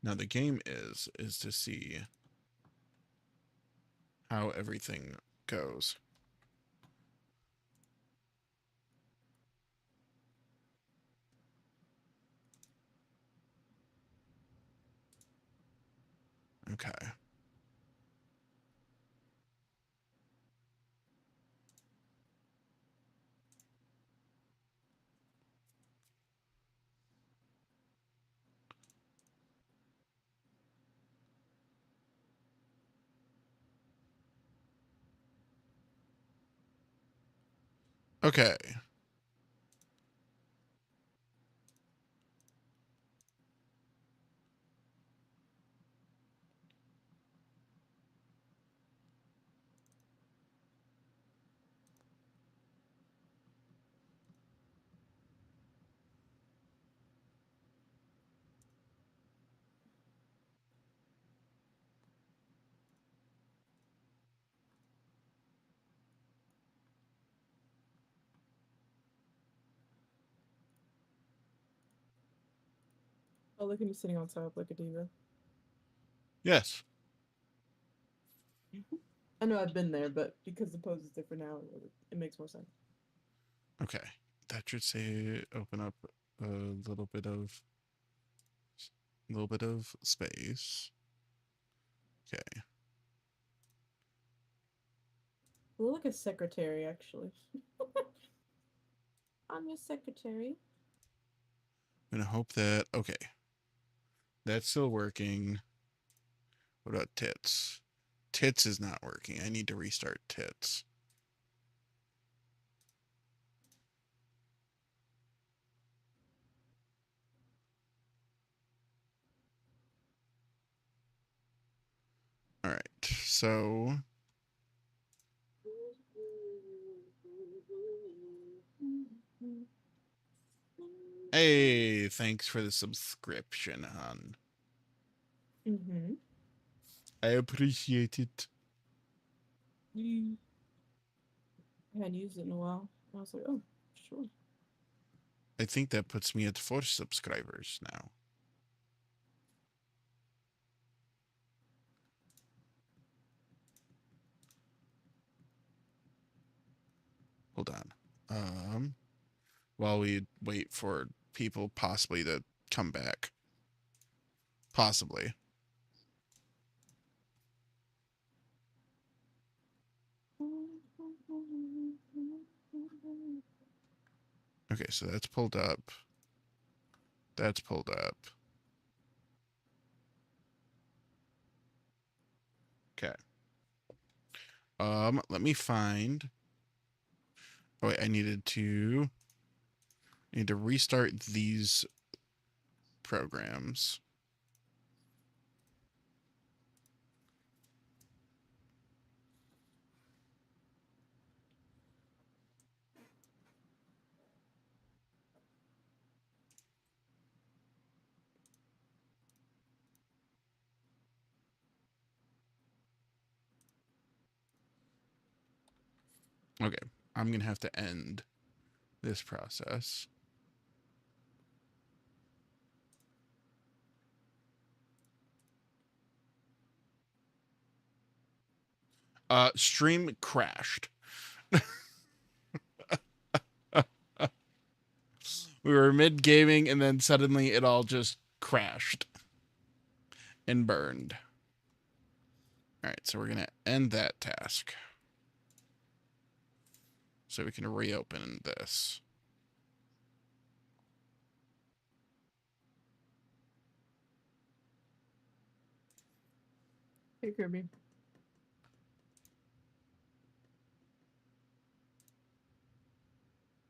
Now the game is to see how everything goes. Okay. Okay. Oh, look at me sitting on top like a diva. Yes. I know I've been there, but because the pose is different now, it makes more sense. Okay. That should say open up a little bit of space. Okay. I look like a secretary, actually. I'm your secretary. I'm gonna hope that okay. That's still working. What about tits? Tits is not working. I need to restart tits. All right. So, hey, thanks for the subscription, hon. Mm-hmm. I appreciate it. I hadn't used it in a while. I was like, oh, sure. I think that puts me at 4 subscribers now. Hold on. While we wait for people possibly to come back. Possibly. Okay, so that's pulled up. That's pulled up. Okay. Let me find. Oh wait, I need to restart these programs. Okay, I'm gonna have to end this process. Stream crashed. We were mid gaming and then suddenly it all just crashed and burned. All right, so we're gonna end that task so we can reopen this. Hey, Kirby.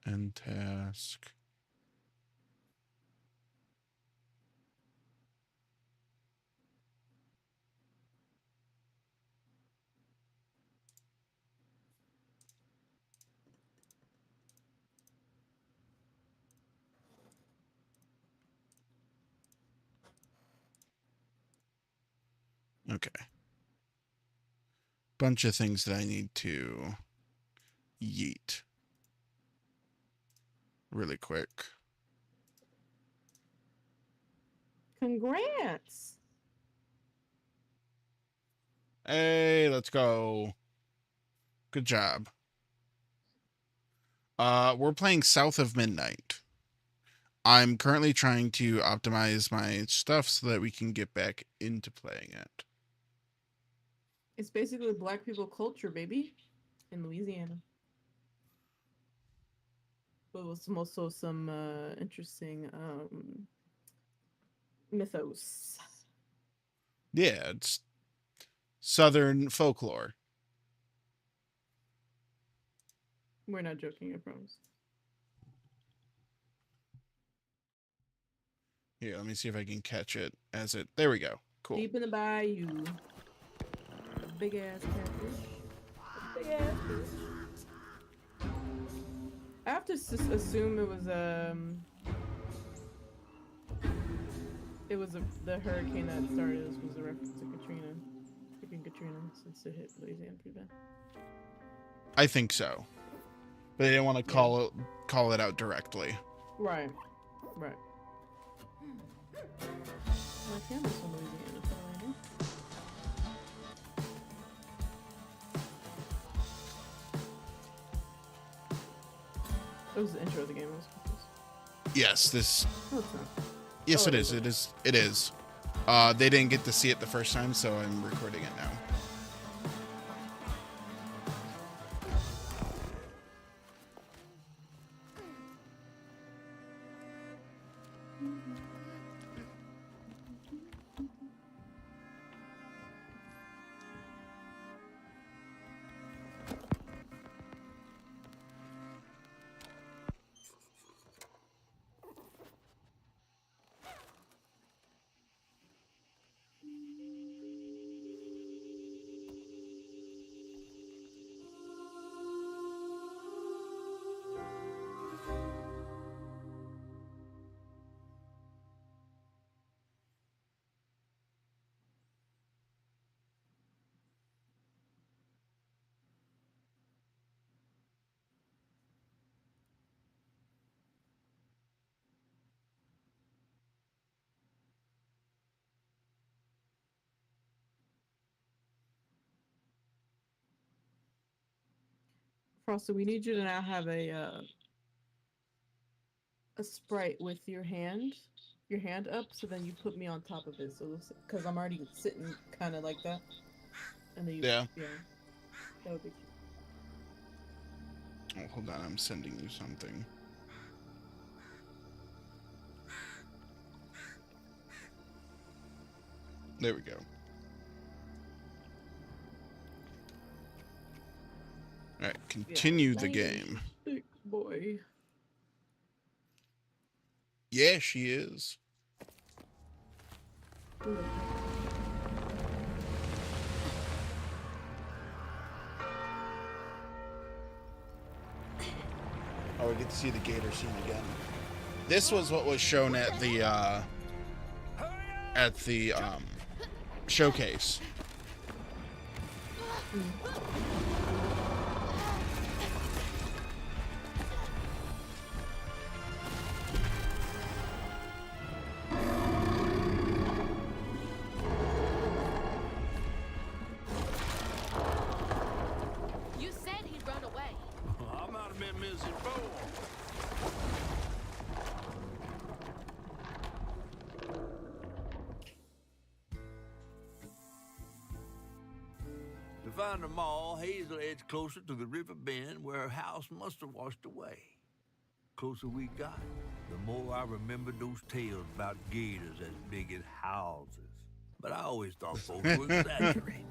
End task. Okay. Bunch of things that I need to yeet really quick. Congrats! Hey, let's go. Good job. We're playing South of Midnight. I'm currently trying to optimize my stuff so that we can get back into playing it. It's basically black people culture, baby, in Louisiana. But with also some interesting mythos. Yeah, it's Southern folklore. We're not joking, I promise. Here, let me see if I can catch it as it. There we go. Cool. Deep in the bayou. Big ass catfish. Big ass fish. I have to assume it was the hurricane that started this was a reference to Katrina. Freaking Katrina, since it hit Louisiana pretty bad. I think so. But they didn't want to call it out directly. Right. Right. My family's from Louisiana, so I know. It was the intro of the game. I was confused. Yes, this. No, it's not. Yes, Oh, it is. It is. It is. They didn't get to see it the first time, so I'm recording it now. Frosty, we need you to now have a sprite with your hand up, so then you put me on top of it. So because I'm already sitting kind of like that, and then Yeah. That would be cute. Oh, hold on. I'm sending you something. There we go. All right, continue the game. Big boy. Yeah, she is. Oh, we get to see the gator scene again. This was what was shown at the showcase. You said he'd run away. I might have been missing before. To find them all, Hazel edged closer to the river bend where her house must have washed away. Closer we got, the more I remembered those tales about gators as big as houses. But I always thought folks were exaggerating.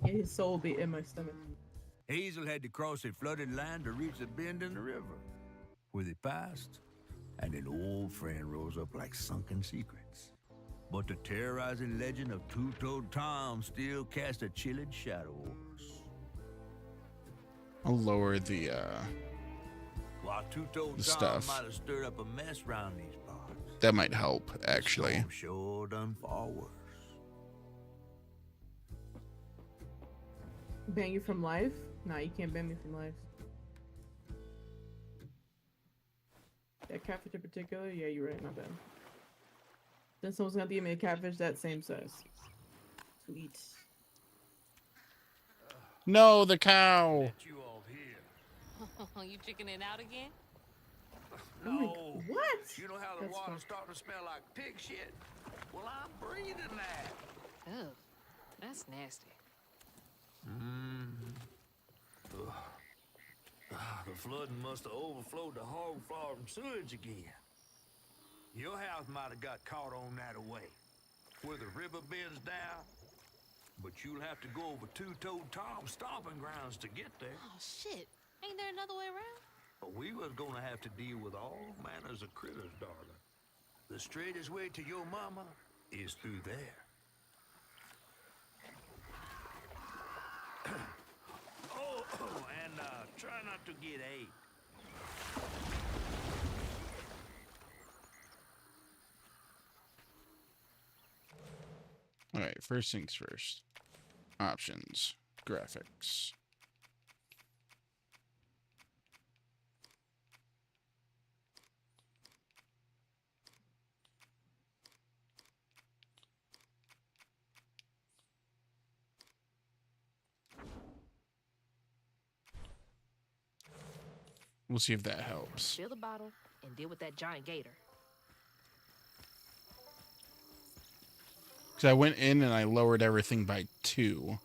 Yeah, his soul be in my stomach. Hazel had to cross a flooded land to reach the bend in the river, where they passed, and an old friend rose up like sunken secrets. But the terrorizing legend of Two-Toed Tom still cast a chilling shadow over us. I'll lower the While Two-Toed Tom stuff. might have stirred up a mess round these parts, That might help, actually. the storm sure done far worse. Ban you from life? Nah, you can't ban me from life. That catfish in particular? Yeah, you're right, my bad. Then someone's gonna give me a catfish that same size. Sweet. No, the cow. Let you off here. You chickening out again? Oh my No. what? You know how the That's water's fine. starting to smell like pig shit? Well, I'm breathing that. Ugh, that's nasty. The flooding must have overflowed the hog farm sewage again. Your house might have got caught on that away, where the river bends down. But you'll have to go over Two-Toed Tom's stomping grounds to get there. Oh, shit. Ain't there another way around? But we was gonna have to deal with all manners of critters, darling. The straightest way to your mama is through there. And try not to get ate. All right, first things first. Options, graphics. We'll see if that helps. Fill the bottle and deal with that giant gator. Because I went in and I lowered everything by 2.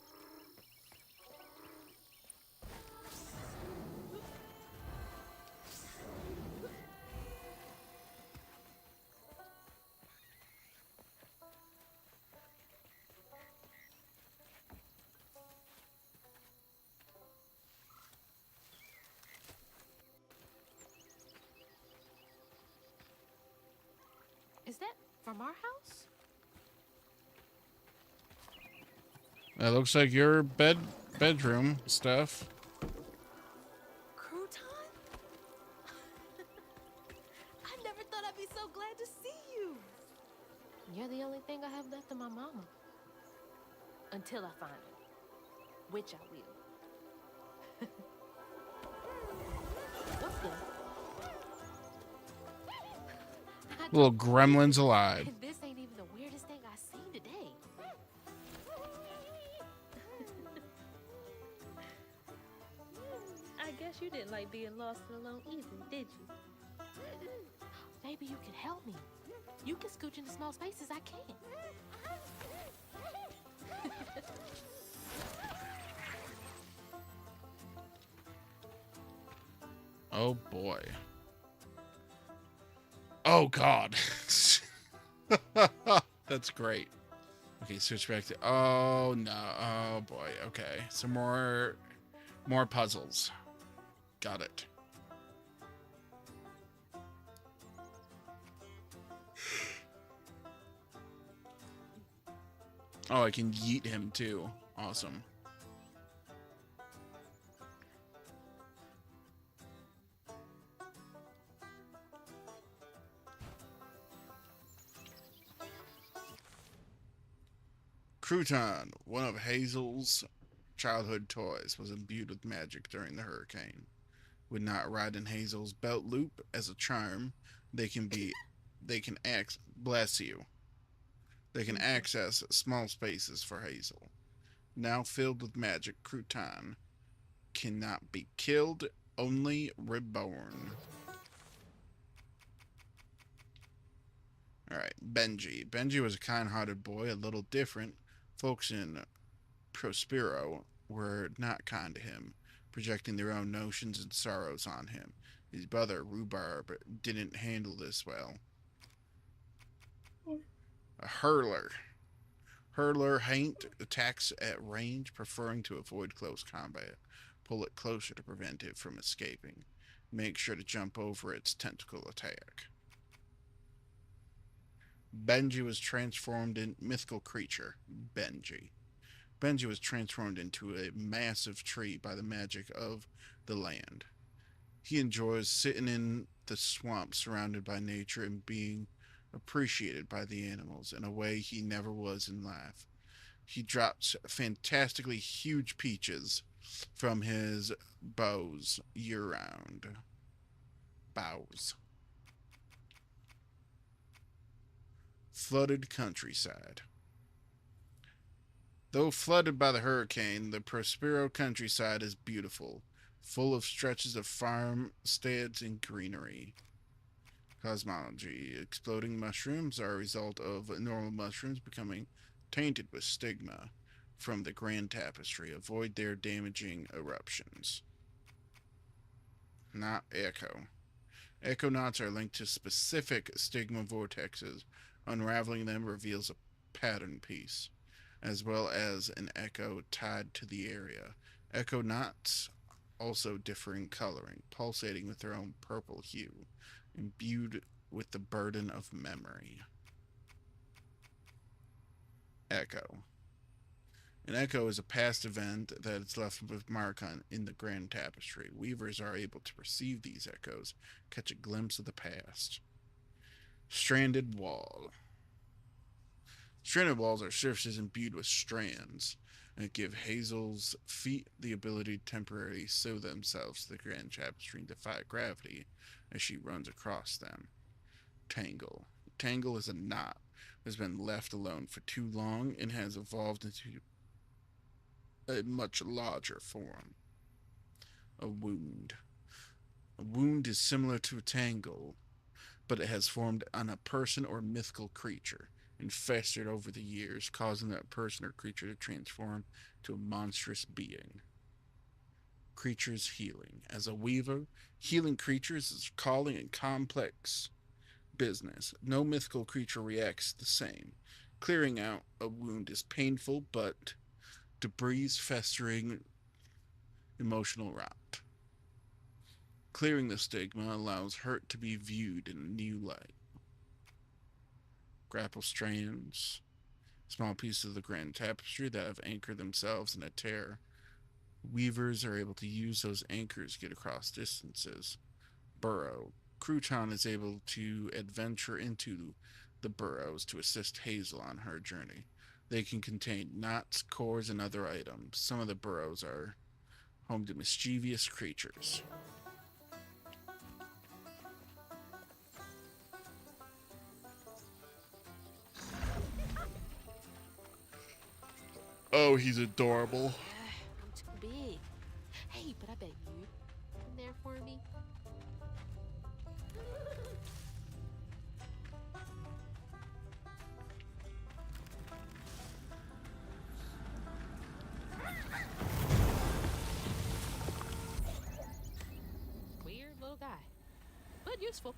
Is that from our house? That looks like your bedroom stuff. Crouton? I never thought I'd be so glad to see you. You're the only thing I have left of my mama. Until I find her. Which I will. What's this? Little gremlins alive. This ain't even the weirdest thing I've seen today. I guess you didn't like being lost and alone either, did you? Maybe you can help me. You can scooch into small spaces I can't. Oh boy. Oh god. That's great. Okay, switch back to. Oh no. Oh boy. Okay, some more puzzles. Got it. Oh, I can yeet him too. Awesome. Crouton, one of Hazel's childhood toys, was imbued with magic during the hurricane. Would not ride in Hazel's belt loop as a charm. They can bless you. They can access small spaces for Hazel. Now filled with magic, Crouton cannot be killed, only reborn. Alright, Benji. Benji was a kind-hearted boy, a little different. Folks in Prospero were not kind to him, projecting their own notions and sorrows on him. His brother, Rhubarb, didn't handle this well. A hurler. Hurler haint attacks at range, preferring to avoid close combat. Pull it closer to prevent it from escaping. Make sure to jump over its tentacle attack. Benji was transformed in mythical creature. Benji. Benji was transformed into a massive tree by the magic of the land. He enjoys sitting in the swamp surrounded by nature and being appreciated by the animals in a way he never was in life. He drops fantastically huge peaches from his bows year-round. Bows. Flooded countryside. Though flooded by the hurricane, the Prospero countryside is beautiful, full of stretches of farmsteads and greenery. Cosmology. Exploding mushrooms are a result of normal mushrooms becoming tainted with stigma from the grand tapestry. Avoid their damaging eruptions. Not echo. Echo knots are linked to specific stigma vortexes. Unraveling them reveals a pattern piece, as well as an echo tied to the area. Echo knots also differ in coloring, pulsating with their own purple hue, imbued with the burden of memory. Echo. An echo is a past event that is left with mark on in the grand tapestry. Weavers are able to perceive these echoes, catch a glimpse of the past. Stranded wall. Stranded walls are surfaces imbued with strands and give Hazel's feet the ability to temporarily sew themselves to the grand tapestry and defy gravity as she runs across them. Tangle. Tangle is a knot that has been left alone for too long and has evolved into a much larger form. A wound. A wound is similar to a tangle, but it has formed on a person or mythical creature and festered over the years, causing that person or creature to transform to a monstrous being. Creatures healing. As a weaver, healing creatures is a calling and complex business. No mythical creature reacts the same. Clearing out a wound is painful, but debris festering emotional rot. Clearing the stigma allows hurt to be viewed in a new light. Grapple strands. Small pieces of the grand tapestry that have anchored themselves in a tear. Weavers are able to use those anchors to get across distances. Burrow. Crouton is able to adventure into the burrows to assist Hazel on her journey. They can contain knots, cores, and other items. Some of the burrows are home to mischievous creatures. Oh, he's adorable. I'm too big. Hey, but I bet you in there for me. Weird little guy, but useful.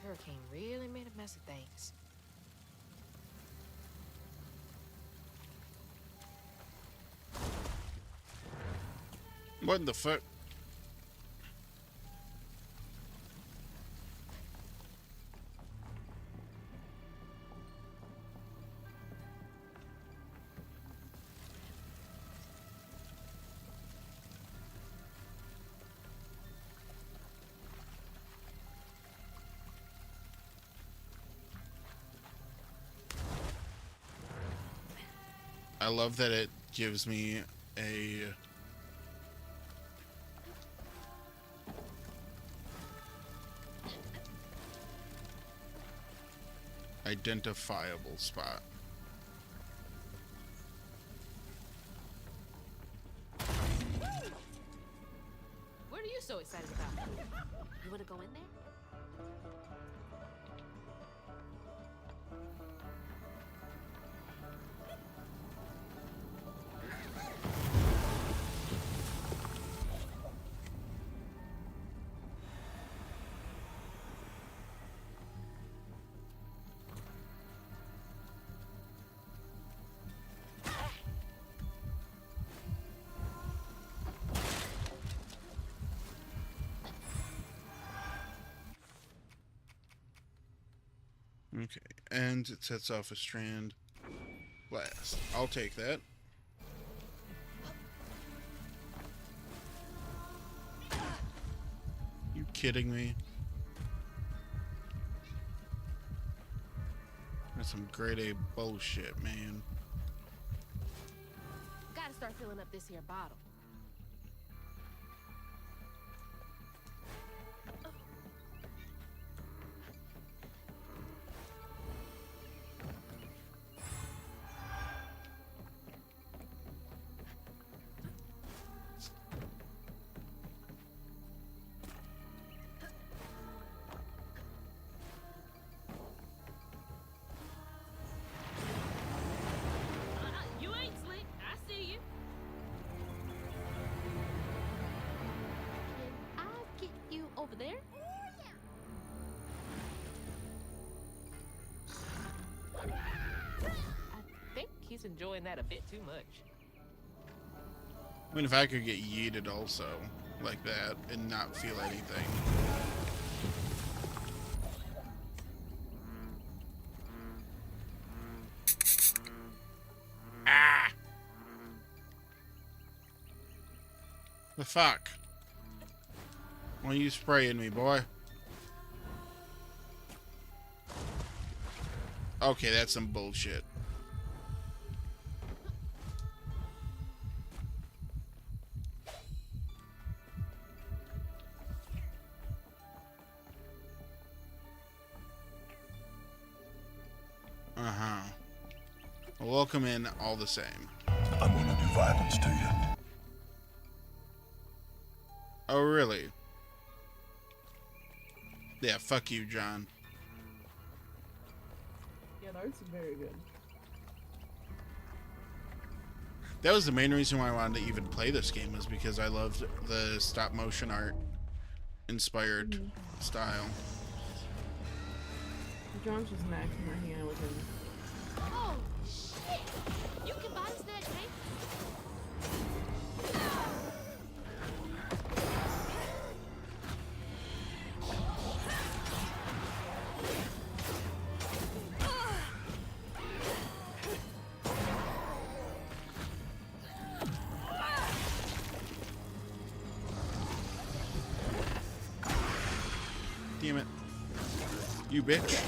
Hurricane really made a mess of things. What the fuck? I love that it gives me a identifiable spot. What are you so excited about? You wanna go in there? Okay, and it sets off a strand blast. I'll take that. You kidding me? That's some grade A bullshit, man. Gotta start filling up this here bottle. You ain't slick. I see you. Can I get you over there? I think he's enjoying that a bit too much. I mean, if I could get yeeted also, like that, and not feel anything. Ah! The fuck? Why are you spraying me, boy? Okay, that's some bullshit. Uh-huh. Well, welcome in all the same. I'm gonna do violence to you. Oh, really? Yeah, fuck you, John. Yeah, the art's very good. That was the main reason why I wanted to even play this game, was because I loved the stop motion art inspired style. John's just maxing my hand with him. Oh, shit! You can buy this next, mate. Damn it. You bitch.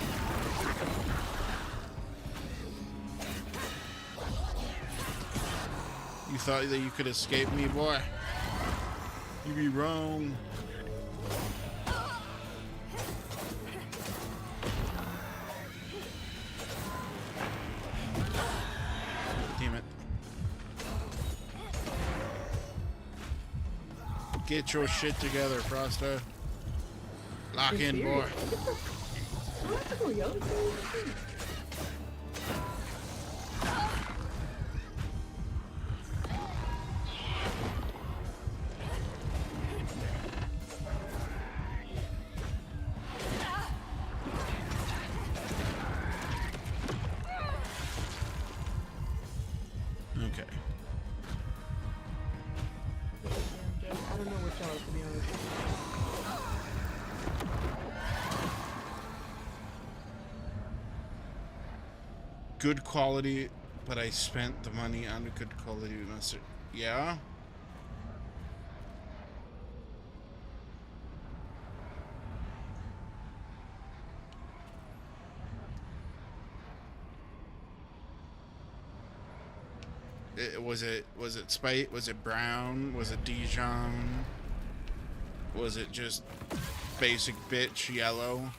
You thought that you could escape me, boy? You be wrong. Damn it. Get your shit together, Frosta. Lock in, boy. Okay. I don't know what y'all, to be honest. Good quality, but I spent the money on a good quality mustard. Yeah? Was it Spite? Was it brown? Was it Dijon? Was it just basic bitch yellow?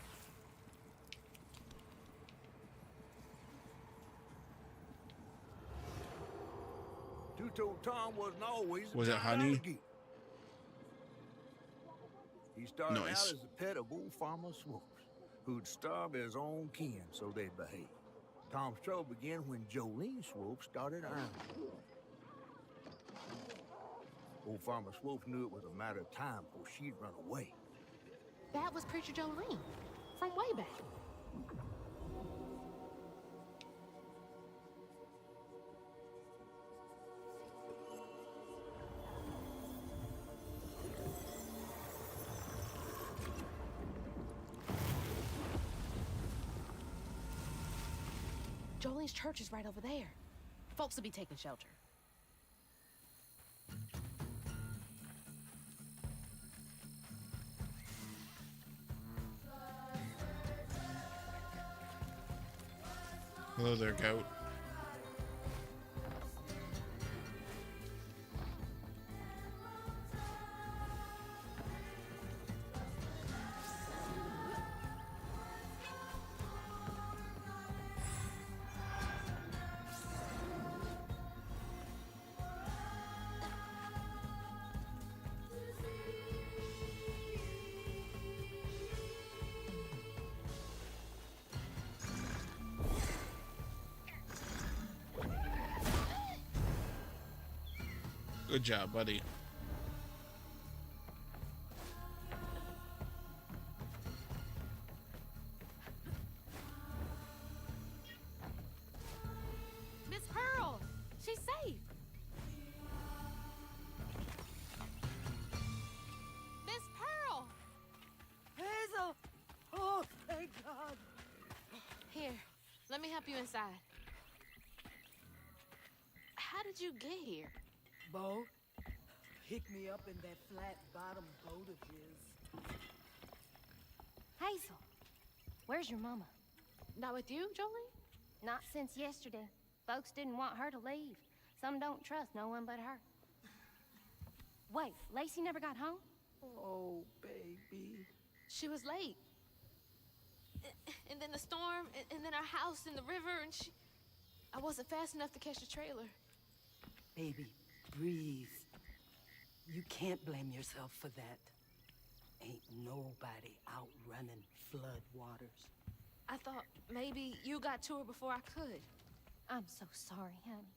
told Tom wasn't always a Was it giant honey? alligator. He started out Nice. as a pet of old Farmer Swoops, who'd starve his own kin so they'd behave. Tom's trouble began when Jolene Swope started earning. Old Farmer Swope knew it was a matter of time before she'd run away. That was Preacher Jolene from way back. Jolene's church is right over there. Folks will be taking shelter. Hello there, goat. Good job, buddy. Miss Pearl, she's safe. Miss Pearl! Hazel! Oh, thank God. Here, let me help you inside. How did you get here? Bo, pick me up in that flat-bottom boat of his. Hazel, where's your mama? Not with you, Jolene? Not since yesterday. Folks didn't want her to leave. Some don't trust no one but her. Wait, Lacey never got home? Oh, baby. She was late. And then the storm, and then our house in the river, and I wasn't fast enough to catch the trailer. Baby, breathe. You can't blame yourself for that. Ain't nobody out running flood waters. I thought maybe you got to her before I could. I'm so sorry, honey.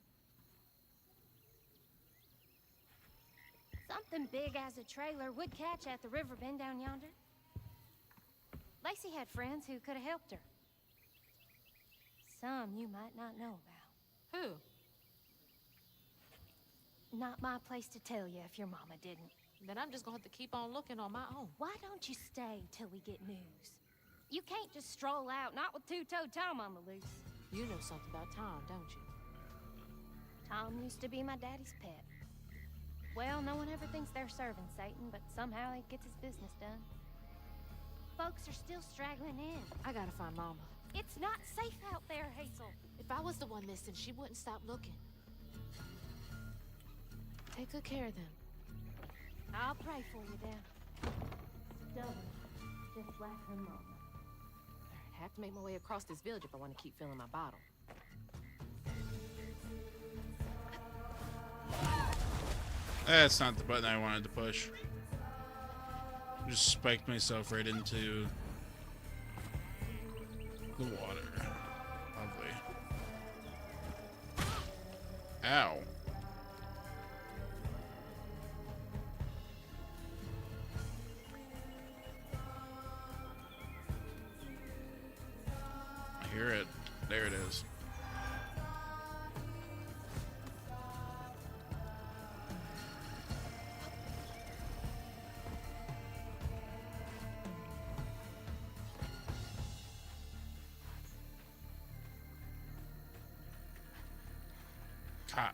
Something big as a trailer would catch at the river bend down yonder. Lacey had friends who could have helped her. Some you might not know about. Who? Not my place to tell you if your mama didn't. Then I'm just gonna have to keep on looking on my own. Why don't you stay till we get news? You can't just stroll out, not with two-toed Tom on the loose. You know something about Tom, don't you? Tom used to be my daddy's pet. Well, no one ever thinks they're serving Satan, but somehow he gets his business done. Folks are still straggling in. I gotta find Mama. It's not safe out there, Hazel. If I was the one missing, she wouldn't stop looking. Take good care of them. I'll pray for you then. Stubborn, just like her mama. I have to make my way across this village if I want to keep filling my bottle. That's not the button I wanted to push. Just spiked myself right into the water. Lovely. Ow. I hear it. There it is. Cotton.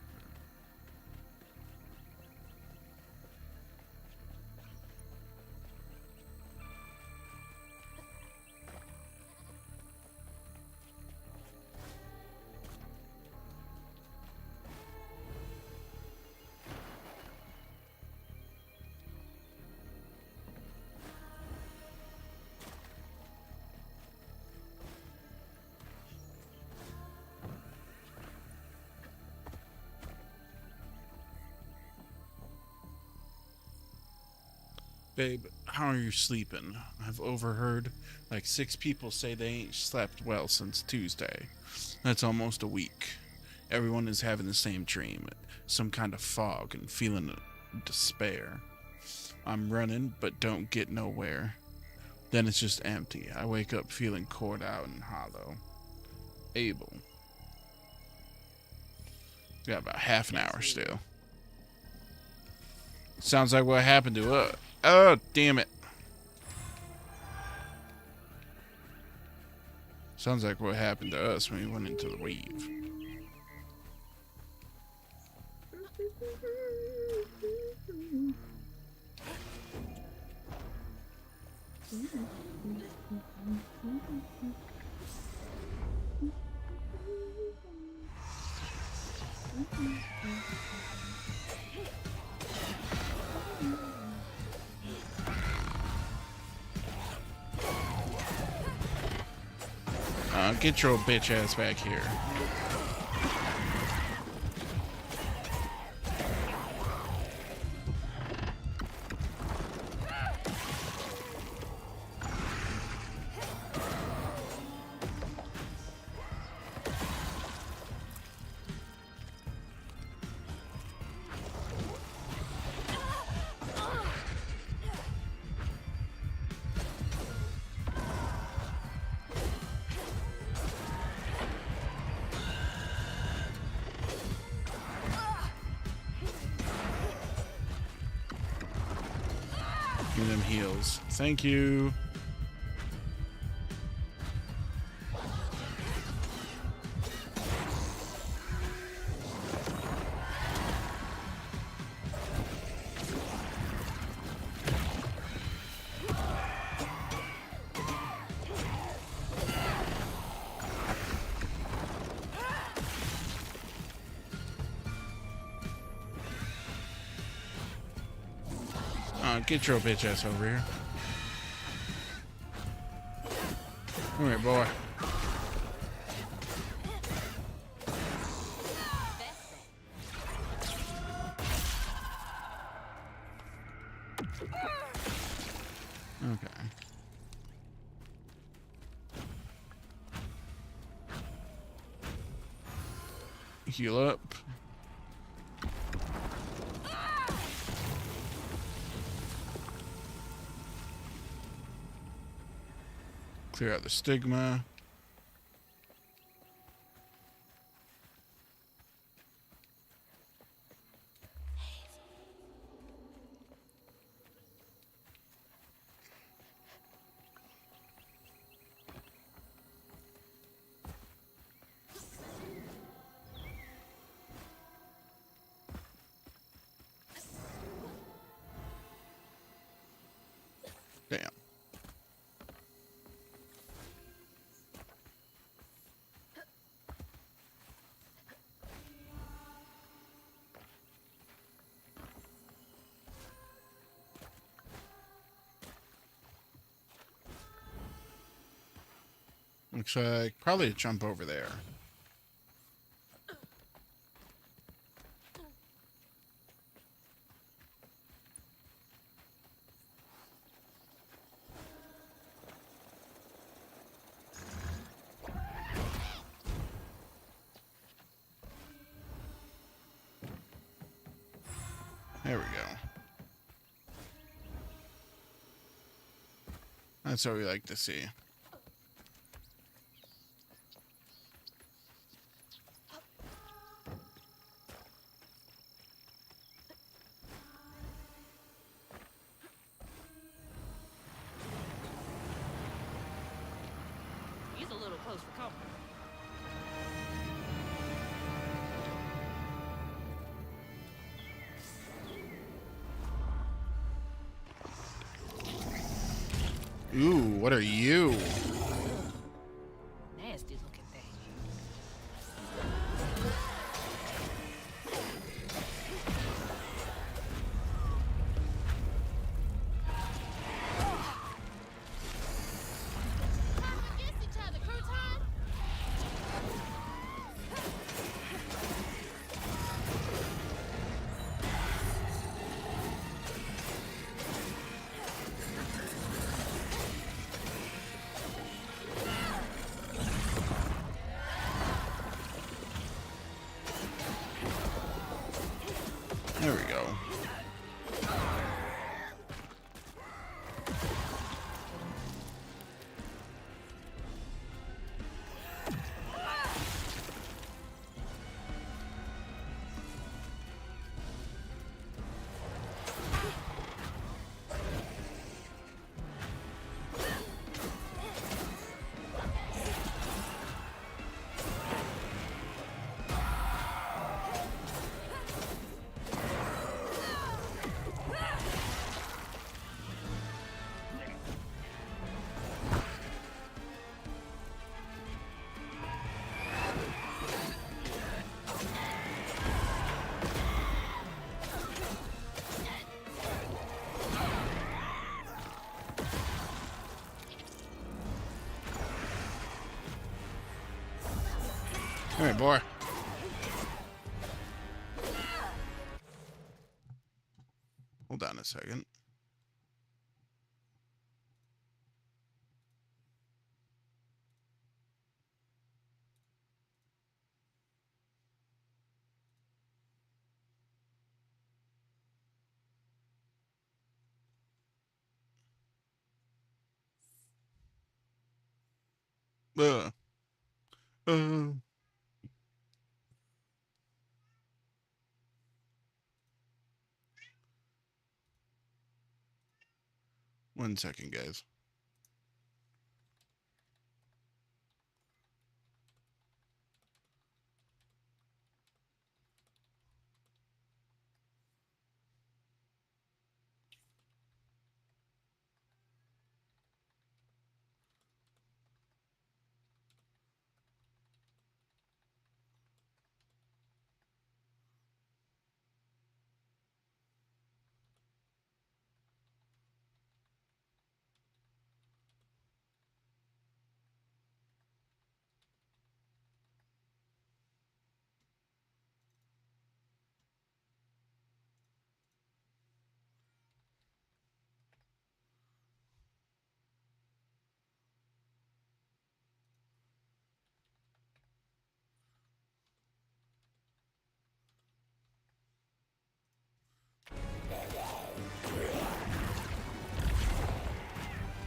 Babe, how are you sleeping? I've overheard like 6 people say they ain't slept well since Tuesday. That's almost a week. Everyone is having the same dream, some kind of fog and feeling despair. I'm running, but don't get nowhere. Then it's just empty. I wake up feeling cored out and hollow. Abel. We got about half an hour still. Sounds like what happened to us. Oh, damn it. Sounds like what happened to us when we went into the weave. Get your bitch ass back here. Give them heals. Thank you. Get your bitch ass over here. Come here, boy. Okay. Heal up. Clear out the stigma. Damn. Looks like probably a jump over there. There we go. That's what we like to see. He's a little close for comfort. Ooh, what are you? Nasty looking thing. There we go. All right, boy. Hold on a second. Uh, uh. 1 second, guys.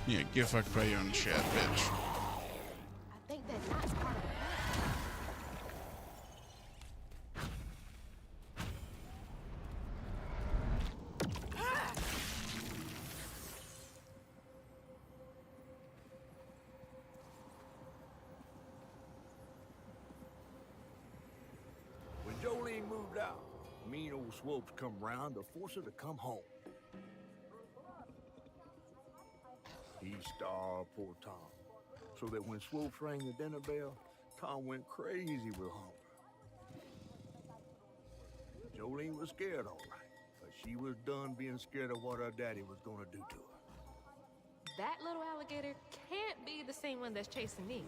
Yeah, get fucked by your own shit, bitch. I think that knot's part of the plan. When Jolene moved out, mean old Swopes come round to force her to come home. He starved poor Tom, so that when Swopes rang the dinner bell, Tom went crazy with hunger. Jolene was scared, all right, but she was done being scared of what her daddy was gonna do to her. That little alligator can't be the same one that's chasing me.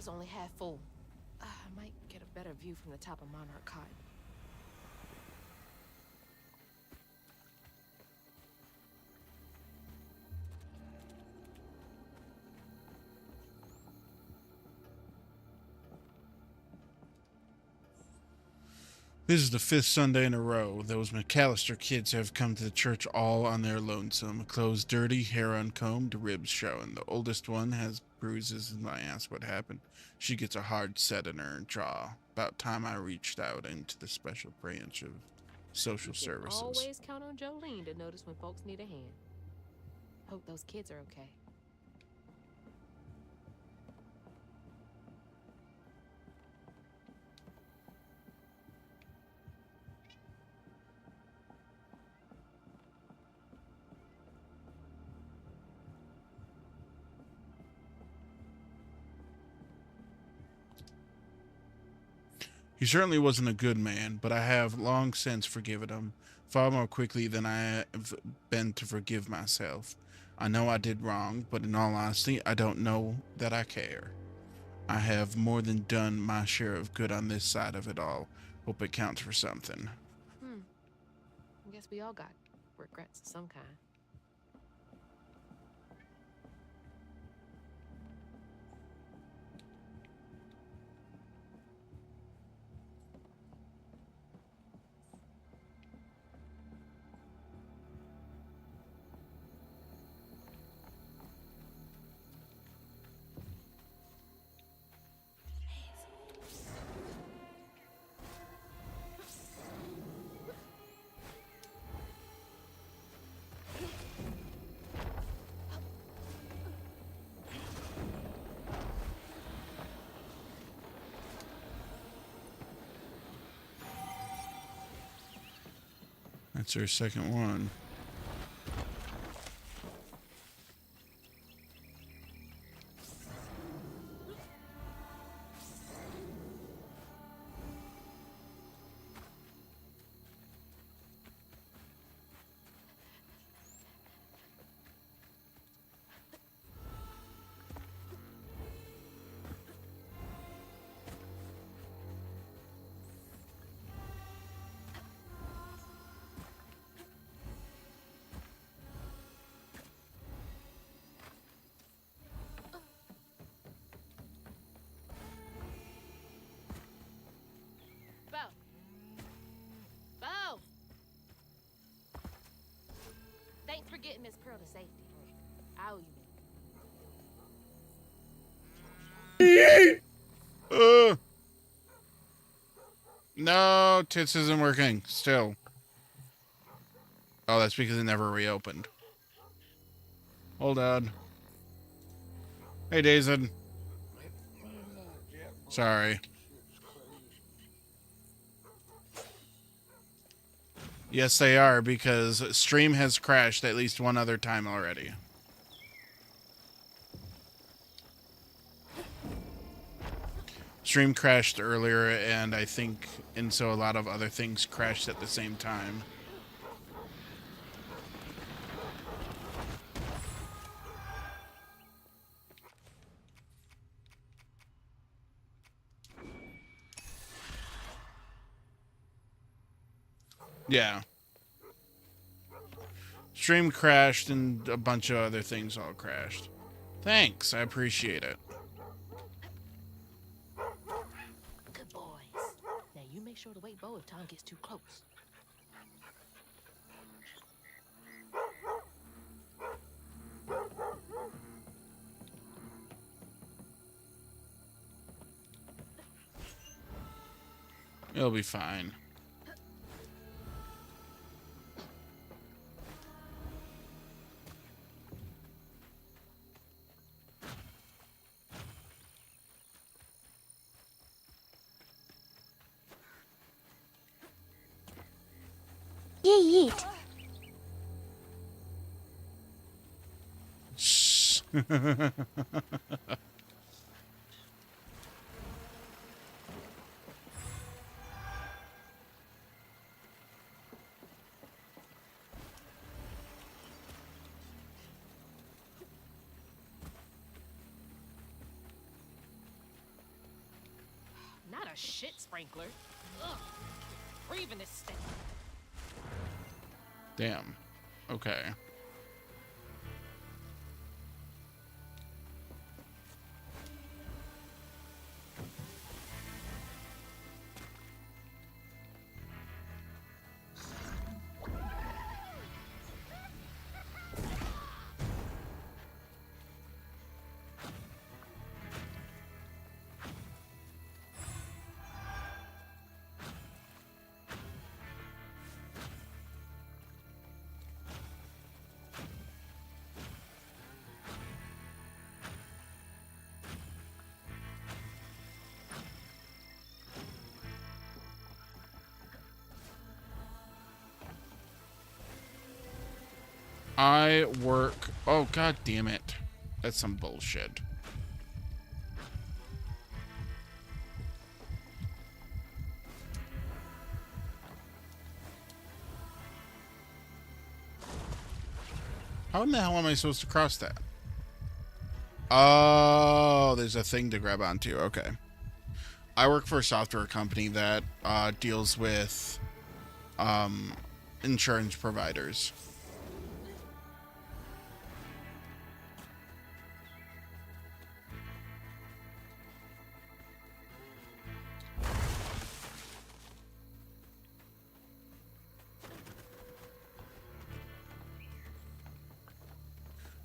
Bottle's only half full. I might get a better view from the top of Monarch Cotton. This is the 5th Sunday in a row. Those McAllister kids have come to the church all on their lonesome. Clothes dirty, hair uncombed, ribs showing. The oldest one has bruises, and I ask what happened. She gets a hard set in her jaw. About time I reached out into the special branch of social You can services. always count on Jolene to notice when folks need a hand. Hope those kids are okay. He certainly wasn't a good man, but I have long since forgiven him, far more quickly than I have been to forgive myself. I know I did wrong, but in all honesty, I don't know that I care. I have more than done my share of good on this side of it all. Hope it counts for something. I guess we all got regrets of some kind. That's our second one. Thanks for getting Miss Pearl to safety. I owe you one. No, tits isn't working still. Oh, that's because it never reopened. Hold on. Hey, Dazed. Sorry. Yes, they are, because stream has crashed at least one other time already. Stream crashed earlier, and I think, and so a lot of other things crashed at the same time. Yeah. Stream crashed and a bunch of other things all crashed. Thanks, I appreciate it. Good boys. Now you make sure to wake Bo if Tom gets too close. It'll be fine. Yeet. Not a shit sprinkler. Ugh. Breathing this stink. Damn. Okay. I work... Oh, god damn it. That's some bullshit. How in the hell am I supposed to cross that? Oh, there's a thing to grab onto. Okay. I work for a software company that deals with insurance providers.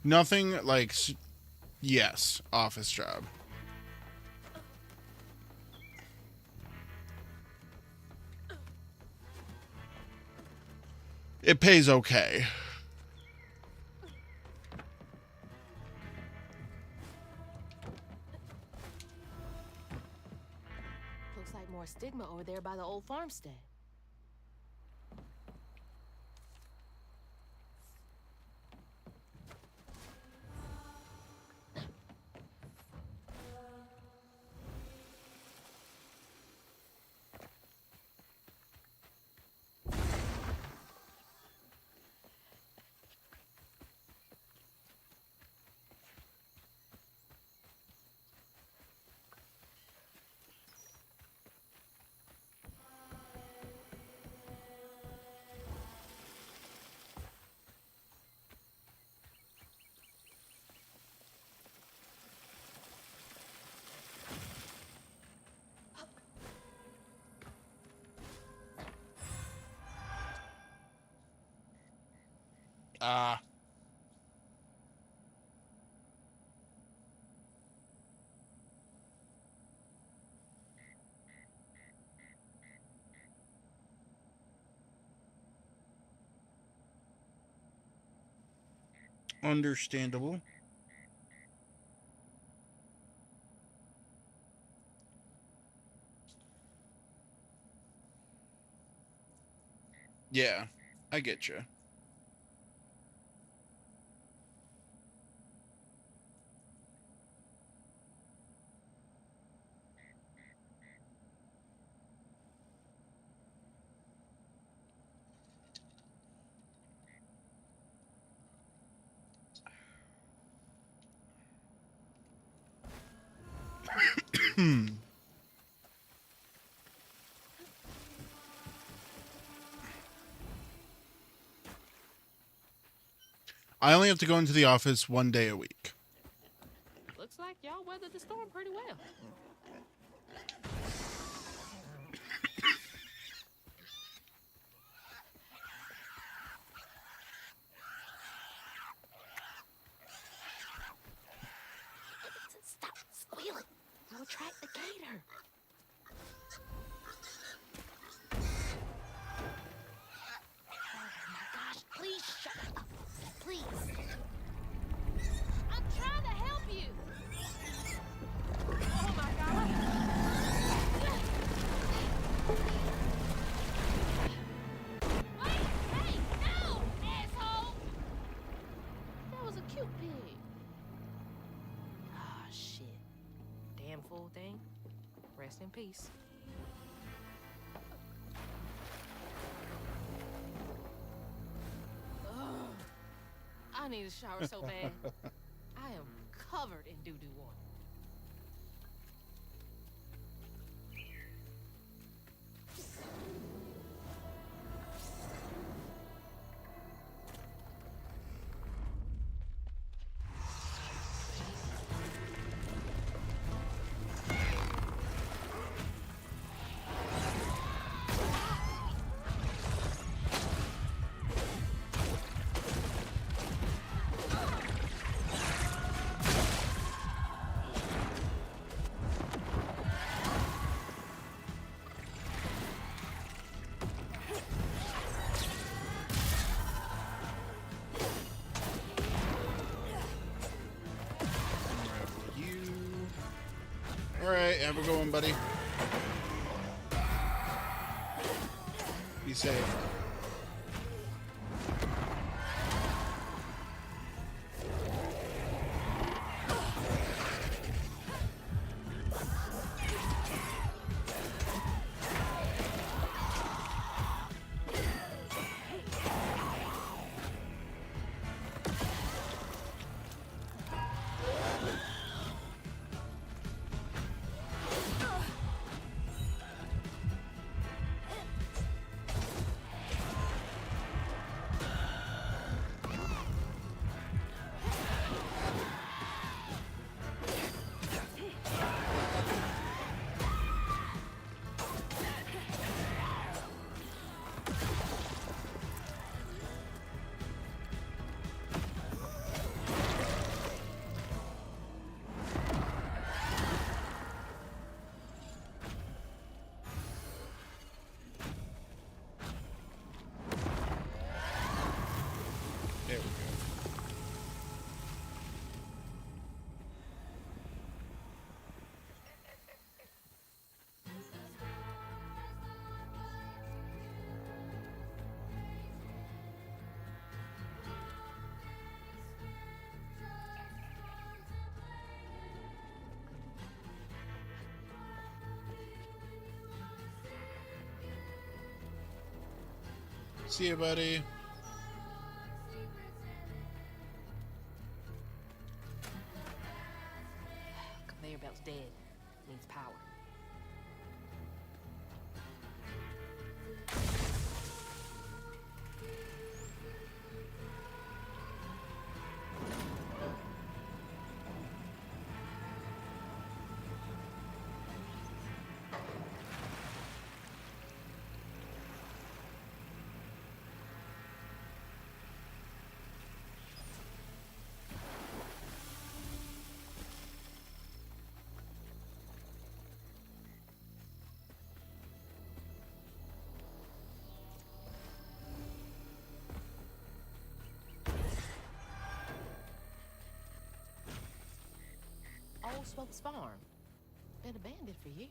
Nothing like, yes, office job. It pays okay. Looks like more stigma over there by the old farmstead. Understandable. Yeah, I get you. I only have to go into the office 1 day a week. Looks like y'all weathered the storm pretty well. Stop squealing. I'll attract the gator. Oh my gosh, please shut up. Please. I'm trying to help you. Oh my god! Wait, hey, no, asshole. That was a cute pig. Ah, shit. Damn fool thing. Rest in peace. Ugh. I need a shower so bad. I am covered in doo-doo water. Alright, have a good one, buddy. Be safe. See you, buddy. Conveyor belt's dead. Needs power. Old Smokes Farm. Been abandoned for years.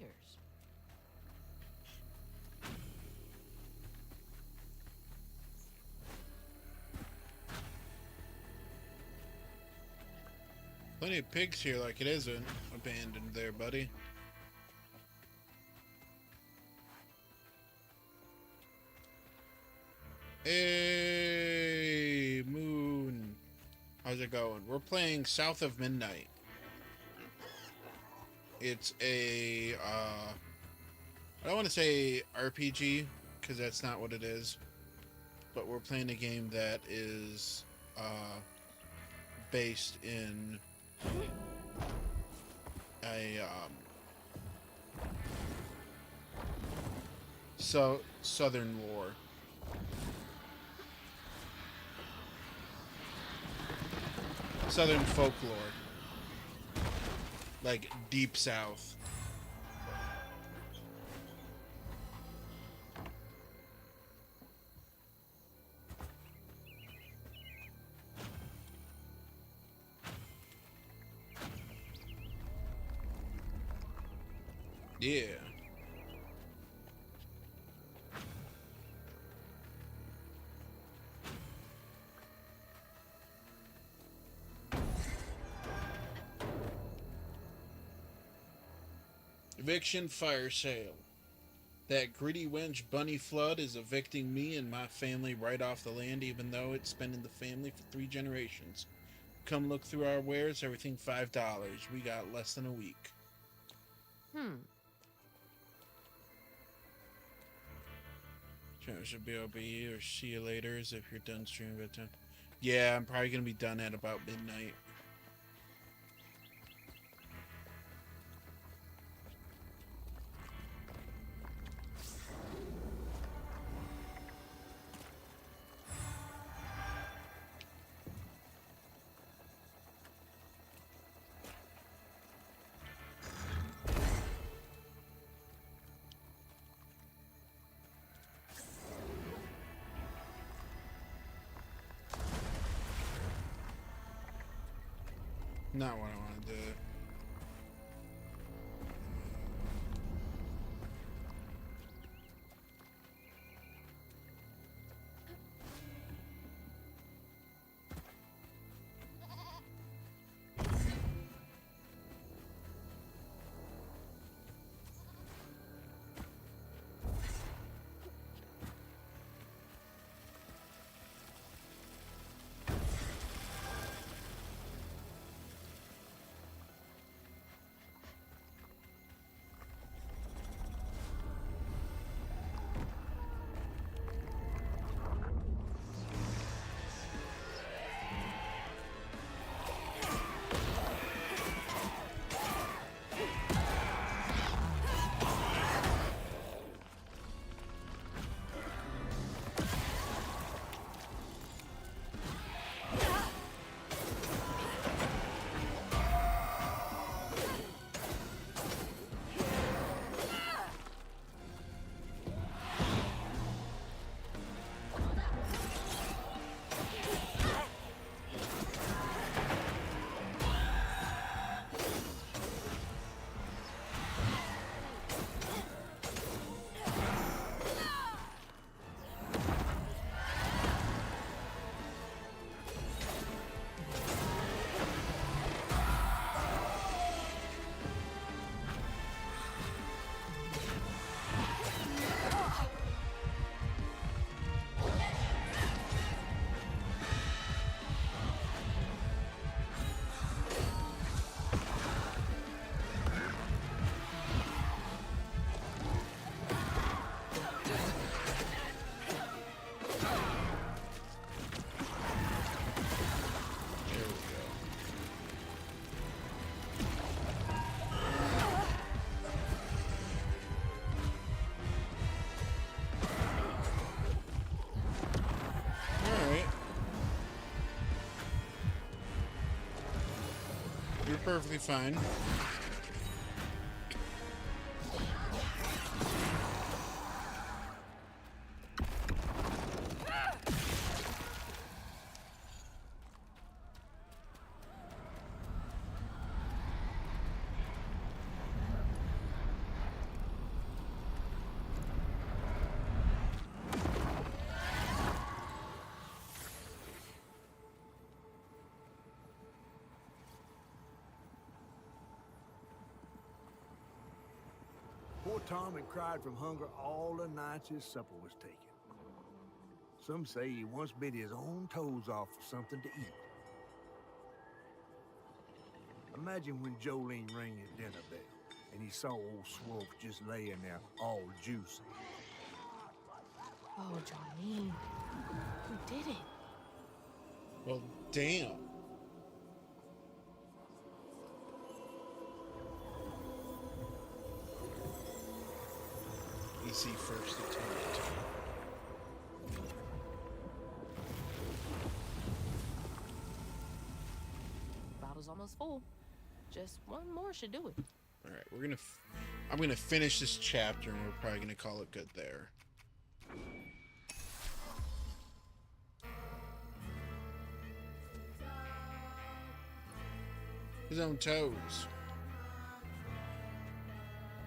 Plenty of pigs here, like it isn't abandoned there, buddy. Hey, Moon. How's it going? We're playing South of Midnight. It's a, I don't want to say RPG, because that's not what it is. But we're playing a game that is, based in a, Southern war. Southern folklore. Like, deep south. Yeah. Eviction fire sale. That gritty wench Bunny Flood is evicting me and my family right off the land, even though it's been in the family for 3 generations. Come look through our wares, everything $5. We got less than a week. Should be OBE or see you later if you're done streaming by time. Yeah, I'm probably gonna be done at about midnight. Not what I want to do. Perfectly fine. Poor Tom had cried from hunger all the nights his supper was taken. Some say he once bit his own toes off for something to eat. Imagine when Jolene rang his dinner bell, and he saw old Swope just laying there, all juicy. Oh, Jolene. Who did it? Well, damn. EC first attempt. Bottle's almost full. Just one more should do it. All right, I'm gonna finish this chapter, and we're probably gonna call it good there. His own toes.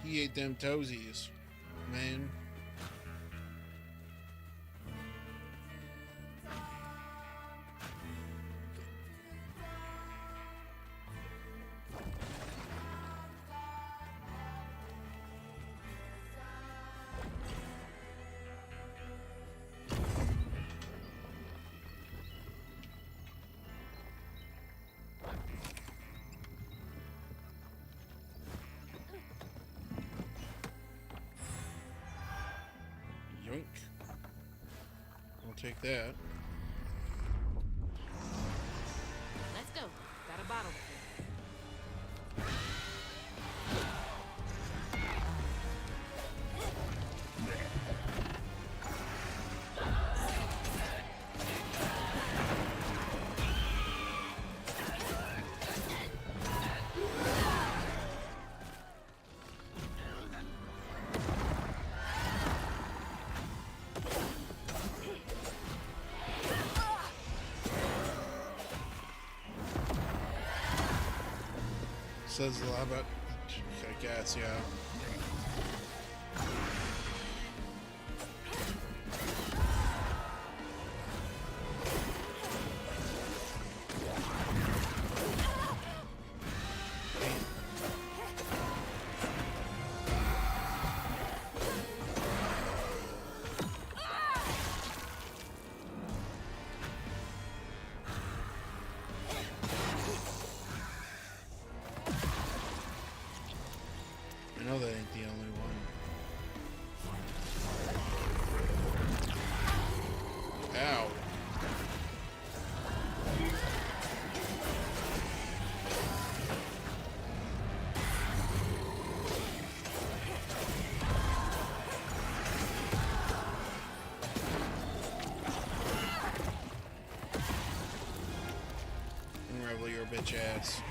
He ate them toesies, man. Yoink. I'll take that. Let's go. Got a bottle. Says a lot about, I guess, yeah. I know that ain't the only one. Ow. Unravel your bitch ass.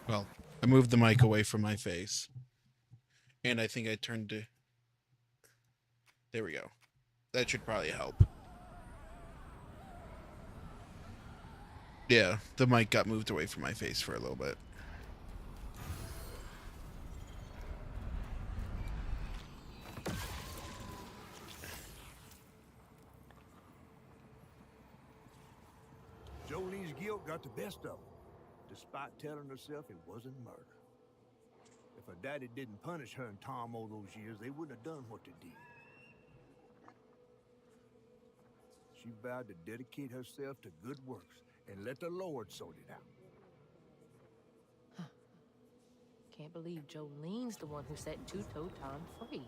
Well, I moved the mic away from my face. And I think I turned to... There we go. That should probably help. Yeah, the mic got moved away from my face for a little bit. Jolene's guilt got the best of her, despite telling herself it wasn't murder. If her daddy didn't punish her and Tom all those years, they wouldn't have done what they did. She vowed to dedicate herself to good works and let the Lord sort it out. Can't believe Jolene's the one who set Two-Toe Tom free.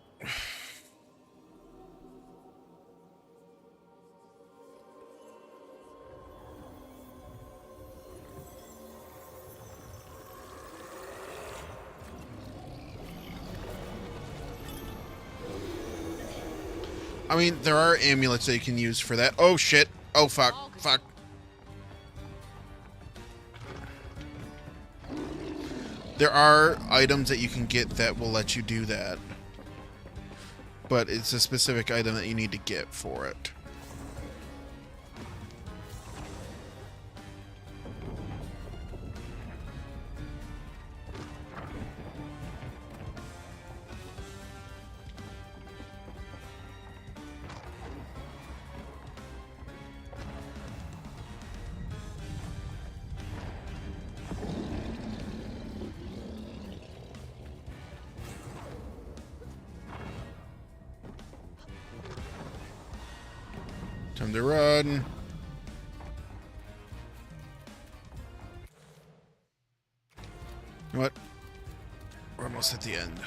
I mean, there are amulets that you can use for that. Oh, shit. Oh, fuck. Fuck. There are items that you can get that will let you do that. But it's a specific item that you need to get for it. Time to run. You know what? We're almost at the end.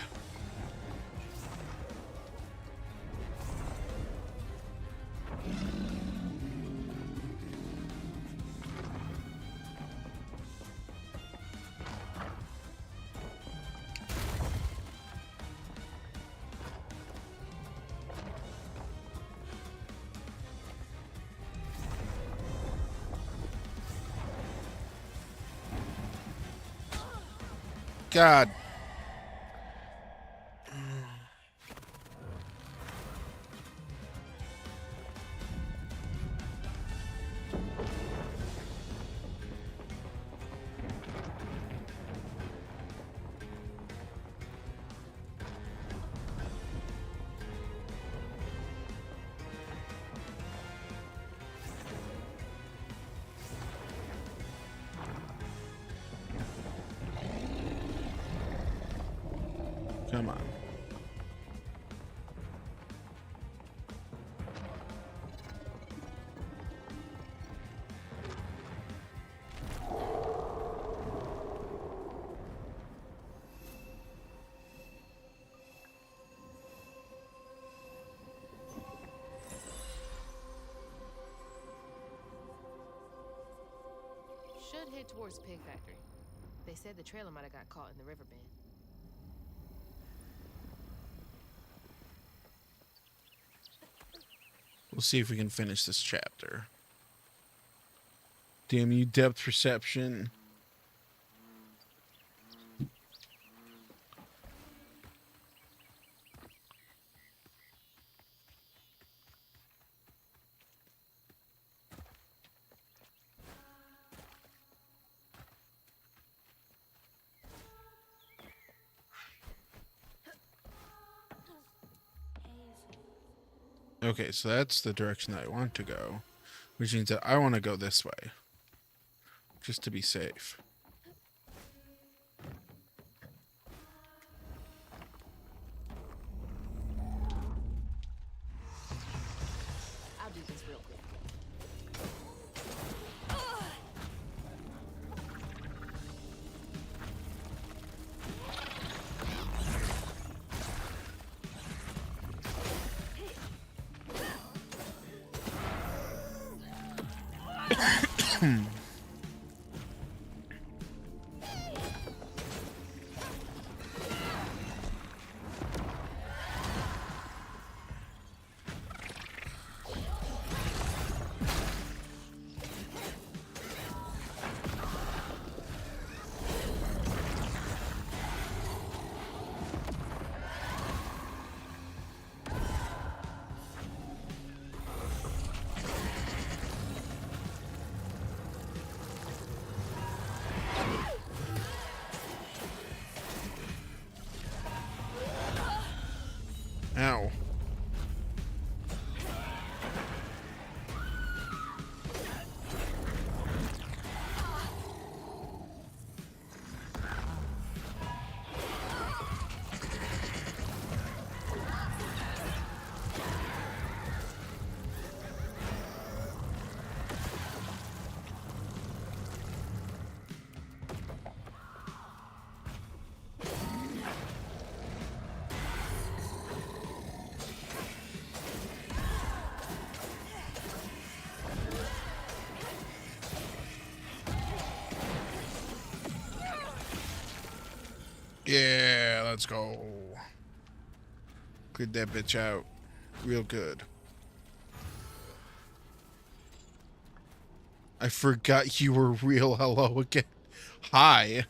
God. Come on. Should head towards Pig Factory. They said the trailer might have got caught in the river bend. We'll see if we can finish this chapter. Damn you, depth perception. Okay, so that's the direction that I want to go, which means that I want to go this way, just to be safe. I'll do this real quick. Ow. Yeah, let's go. Cleared that bitch out real good. I forgot you were real. Hello again. Hi.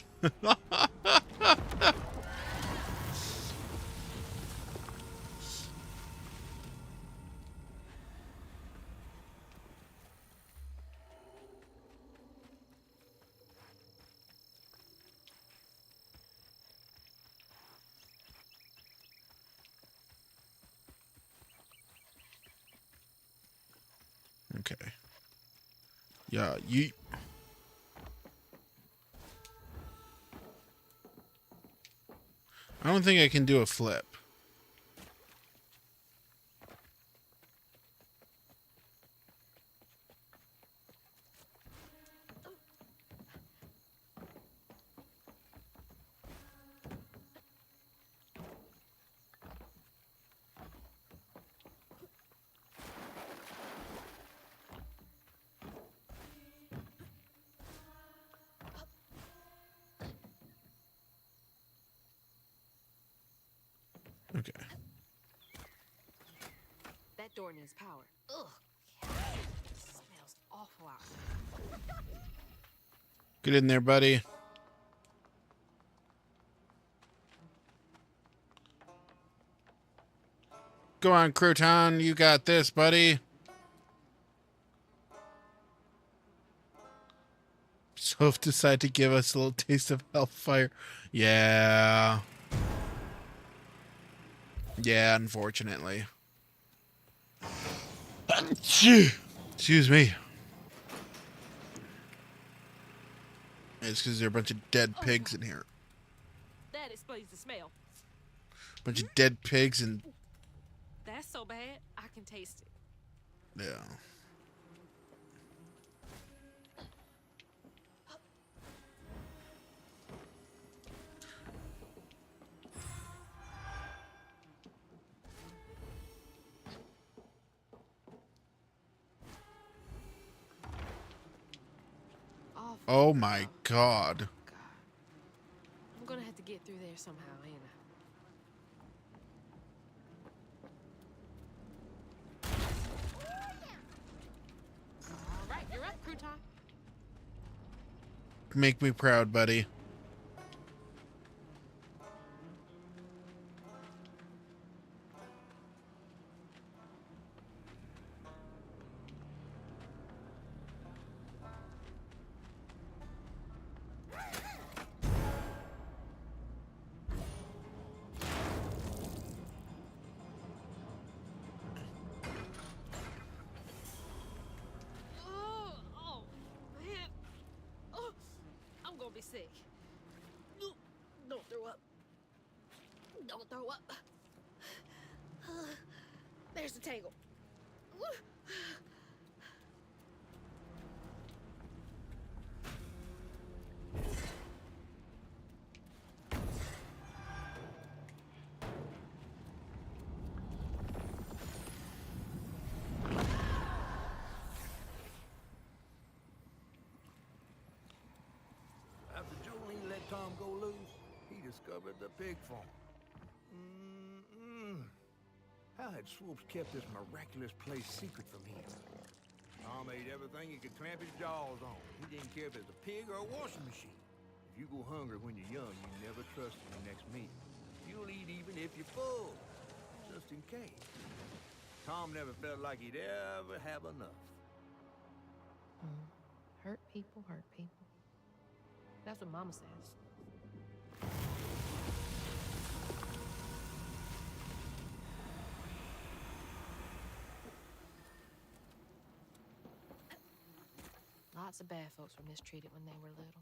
Okay. Yeah, you... I don't think I can do a flip. Okay. That door needs power. Ugh. It smells awful out. Get in there, buddy. Go on, Crouton. You got this, buddy. Soph decided to give us a little taste of hellfire. Yeah. Yeah, unfortunately. Excuse me. It's because there are a bunch of dead pigs in here. That explains the smell. Bunch of dead pigs and... That's so bad, I can taste it. Yeah. Oh my god. I'm gonna have to get through there somehow, ain't I? All right, you're up, Crouton. Make me proud, buddy. Oh, man. Oh, I'm gonna be sick. Don't throw up. Don't throw up. There's the tangle. After Jolene let Tom go loose, he discovered the pig farm. How had Swoops kept this miraculous place secret from him? Tom ate everything he could clamp his jaws on. He didn't care if it's a pig or a washing machine. If you go hungry when you're young, you never trust your next meal. You'll eat even if you're full, just in case. Tom never felt like he'd ever have enough. Hurt people hurt people. That's what Mama says. Lots of bad folks were mistreated when they were little.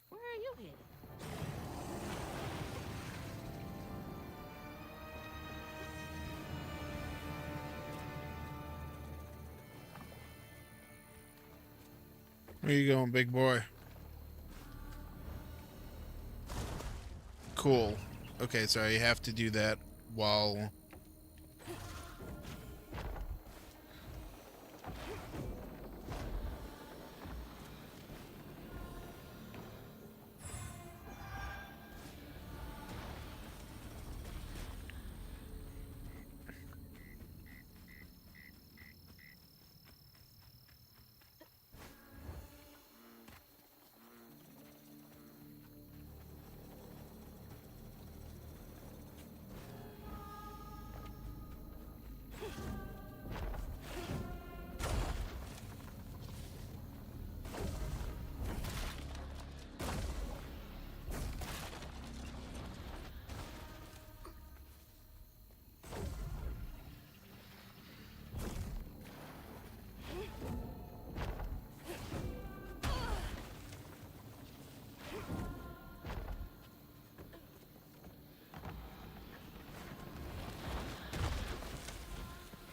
Where are you headed? Where you going, big boy? Cool. Okay, so I have to do that while...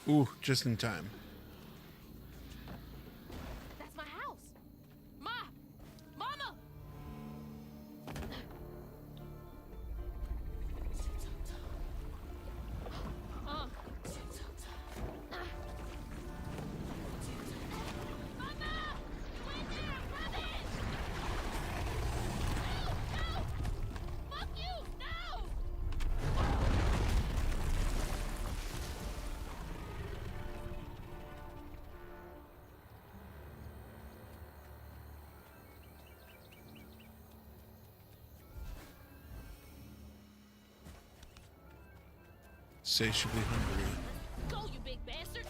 Ooh, just in time. That's my house. Ma! Mama! Mom. Mama! Wait there! Run in! No! No! Fuck you! No! Satiably hungry. Go, you big bastard!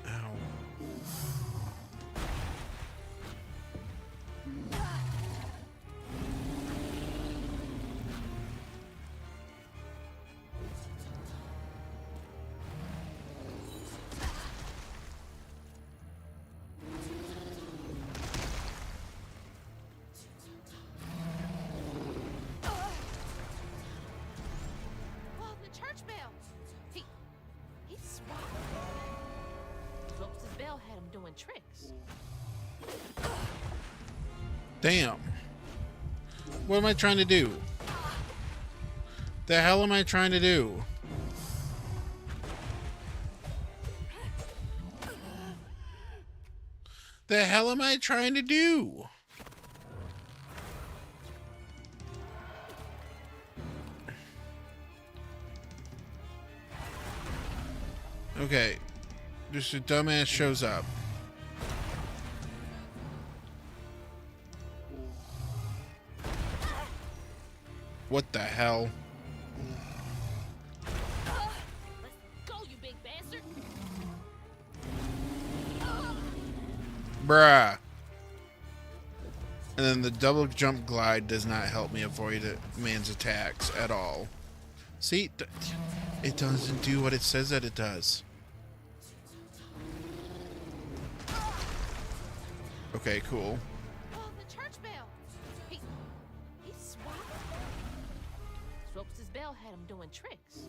Ow. Oh, the church bell! He's swat. Ropes' bell had him doing tricks. Damn. What am I trying to do? The hell am I trying to do? The hell am I trying to do? Okay. Just a dumbass shows up. What the hell? Let's go, you big bastard! Bruh. And then the double jump glide does not help me avoid a man's attacks at all. See? It doesn't do what it says that it does. Okay, cool. Oh, the church bell! He's swat. Ropes' bell had him doing tricks.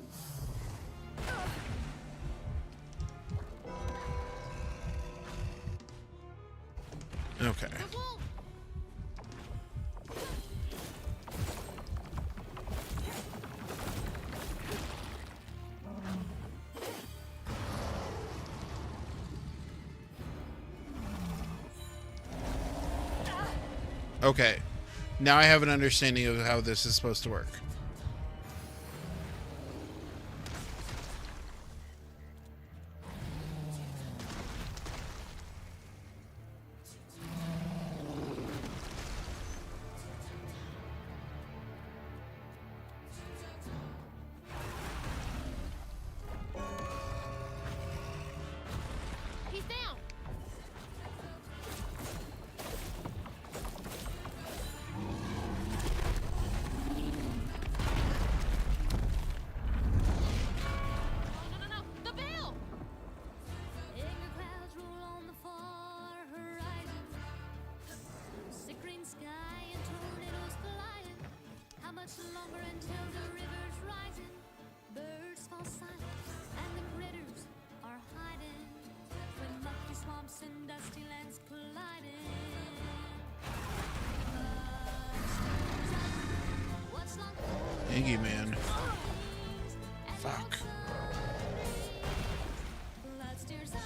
Okay. The wolf! Okay. Now I have an understanding of how this is supposed to work. He's down! No, the bell! Anger clouds roll on the far horizon. Sick green sky and tornadoes colliding. How much longer until the river's rising? Birds fall silent and the critters are hiding. When mucky swamps and dusty lands colliding. What's long Iggy, man. Fuck. blood steers up.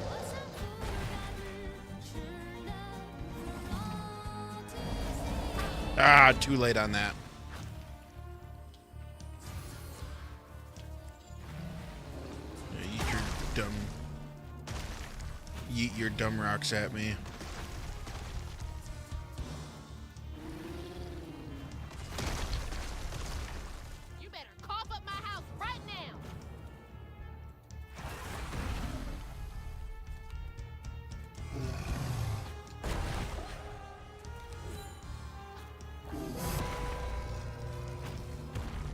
What's unforgotten? Churned up for all to see. Ah, too late on that. Yeah, yeet your dumb rocks at me. You better cough up my house right now!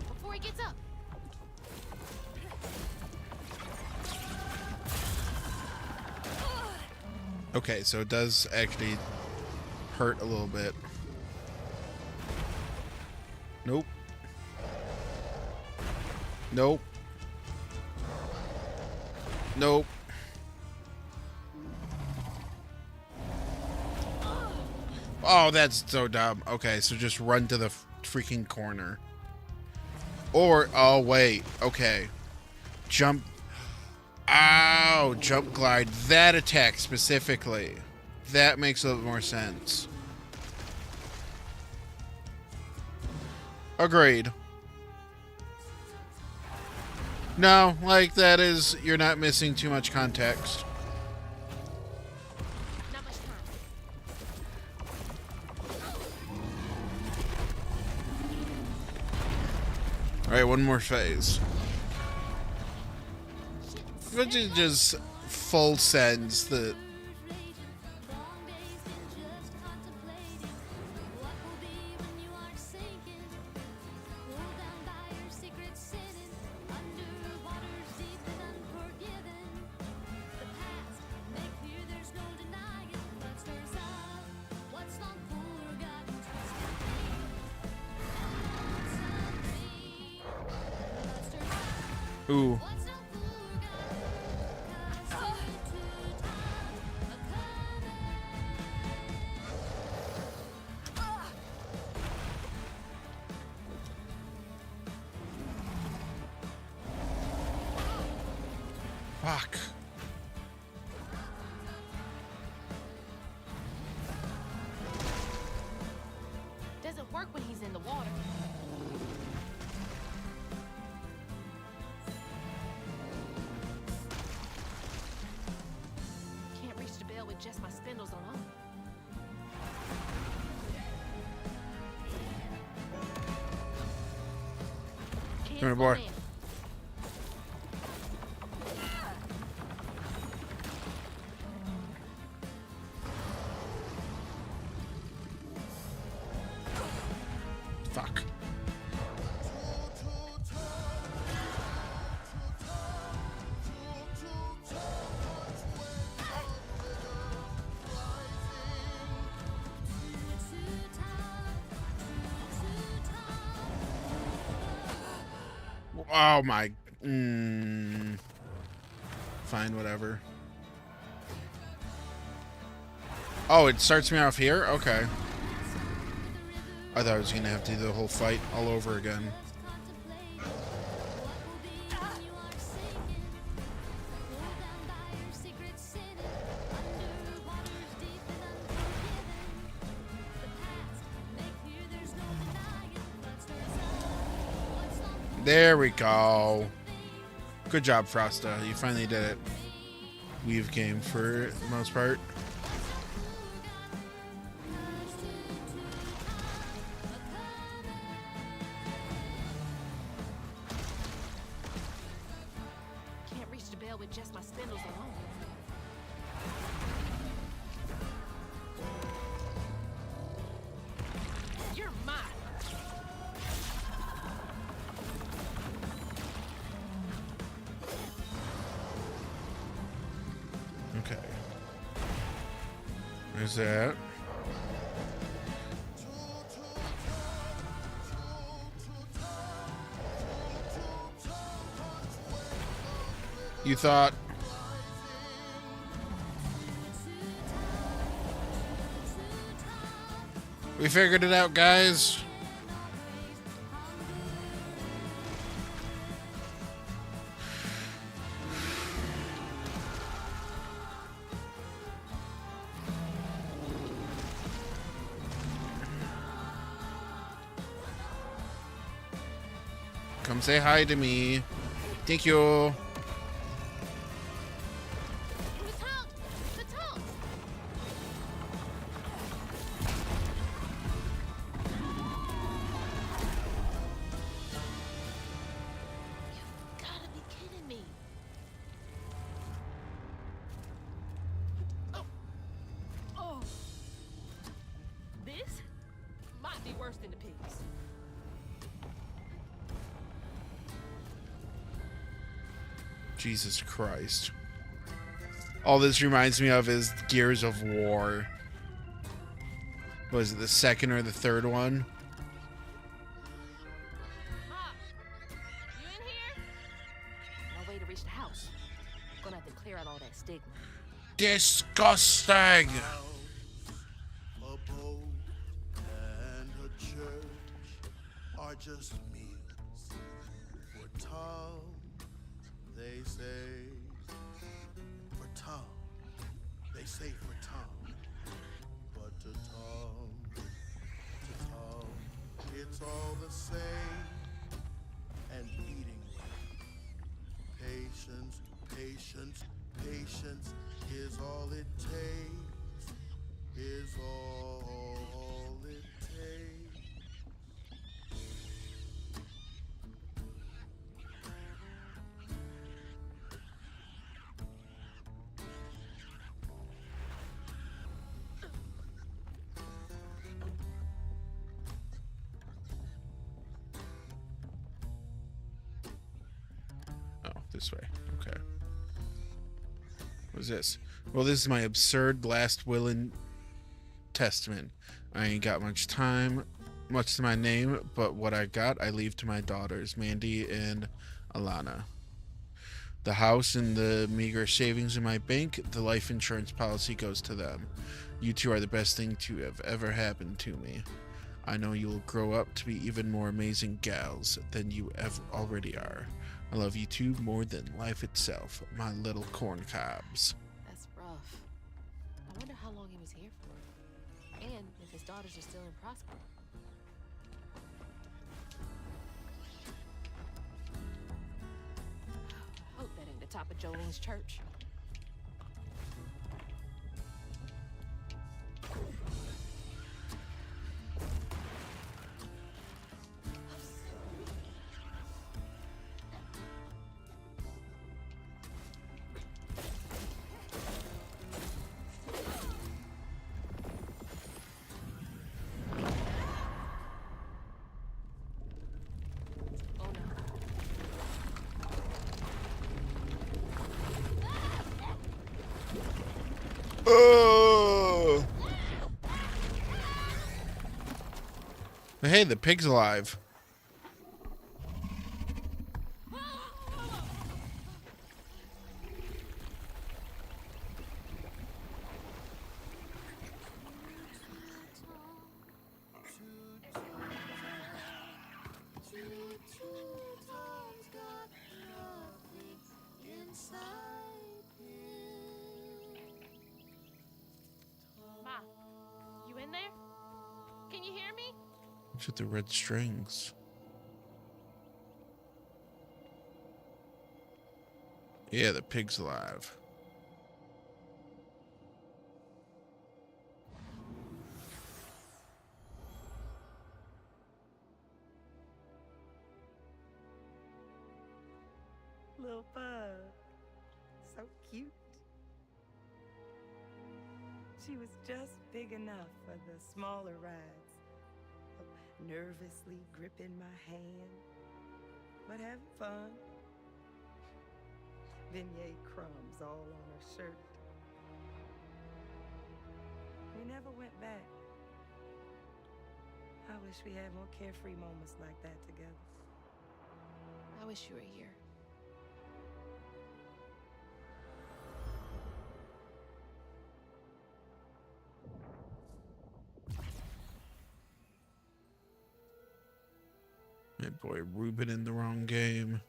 Before he gets up! Okay, so it does actually hurt a little bit. Nope. Nope. Nope. Oh, that's so dumb. Okay, so just run to the freaking corner. Or, oh, wait. Okay. Jump. Ow! Jump glide. That attack specifically. That makes a little more sense. Agreed. No, like, that is... You're not missing too much context. Not much time. Alright, one more phase. Which is just full sends the... Ooh. Fuck. Doesn't work when he's in the water. Can't reach the bell with just my spindles alone. Can't Come here, slow boy. down. Fuck. Oh my... Fine, whatever. Oh, it starts me off here? Okay. I thought I was gonna have to do the whole fight all over again. There we go. Good job, Frosta. You finally did it. Weave game for the most part. Can't reach the bell with just my spindles alone. You're mine. Okay. There's that. You thought... We figured it out, guys. Come say hi to me. Thank you. The tongue! The tongue! You've gotta be kidding me. Oh. This might be worse than the pigs. Jesus Christ. All this reminds me of is Gears of War. Was it the second or the third one? Pop, you in here? No way to reach the house. Gonna have to clear out all that stigma. Disgusting! A boat and a church are just meals for Tom, they say. For Tom, they say for Tom. But to Tom, it's all the same. And eating right. Patience, patience, patience is all it takes. Is all it takes. Oh, this way. Okay. What's this? Well, this is my absurd last will and testament. I ain't got much time, much to my name, but what I got, I leave to my daughters, Mandy and Alana. The house and the meager savings in my bank, the life insurance policy goes to them. You two are the best thing to have ever happened to me. I know you'll grow up to be even more amazing gals than you ever already are. I love you two more than life itself, my little corn cobs. That's rough. I wonder how long he was here for. And if his daughters are still in Prosper. I hope that ain't the top of Jolene's church. Oh no. Oh! Hey, the pig's alive. Ma, you in there? Can you hear me? Look at the red strings. Yeah, the pig's alive. Little bug. So cute. She was just big enough for the smaller rides. Nervously gripping my hand, but having fun. Beignet crumbs all on her shirt. We never went back. I wish we had more carefree moments like that together. I wish you were here. That boy Ruben in the wrong game.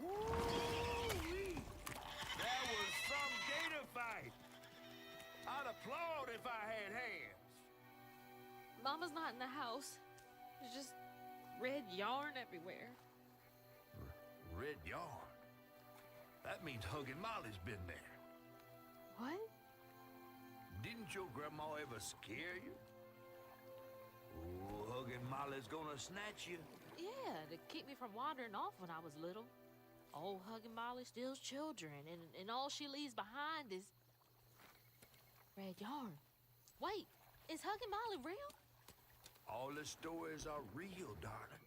Woo-wee! That was some gator fight. I'd applaud if I had hands. Mama's not in the house. There's just red yarn everywhere. Red yarn. That means Huggin' Molly's been there. What? Didn't your grandma ever scare you? Oh, hugging Molly's gonna snatch you. Yeah, to keep me from wandering off when I was little. Old Hugging Molly steals children, and all she leaves behind is red yarn. Wait, is Hugging Molly real? All the stories are real, darling.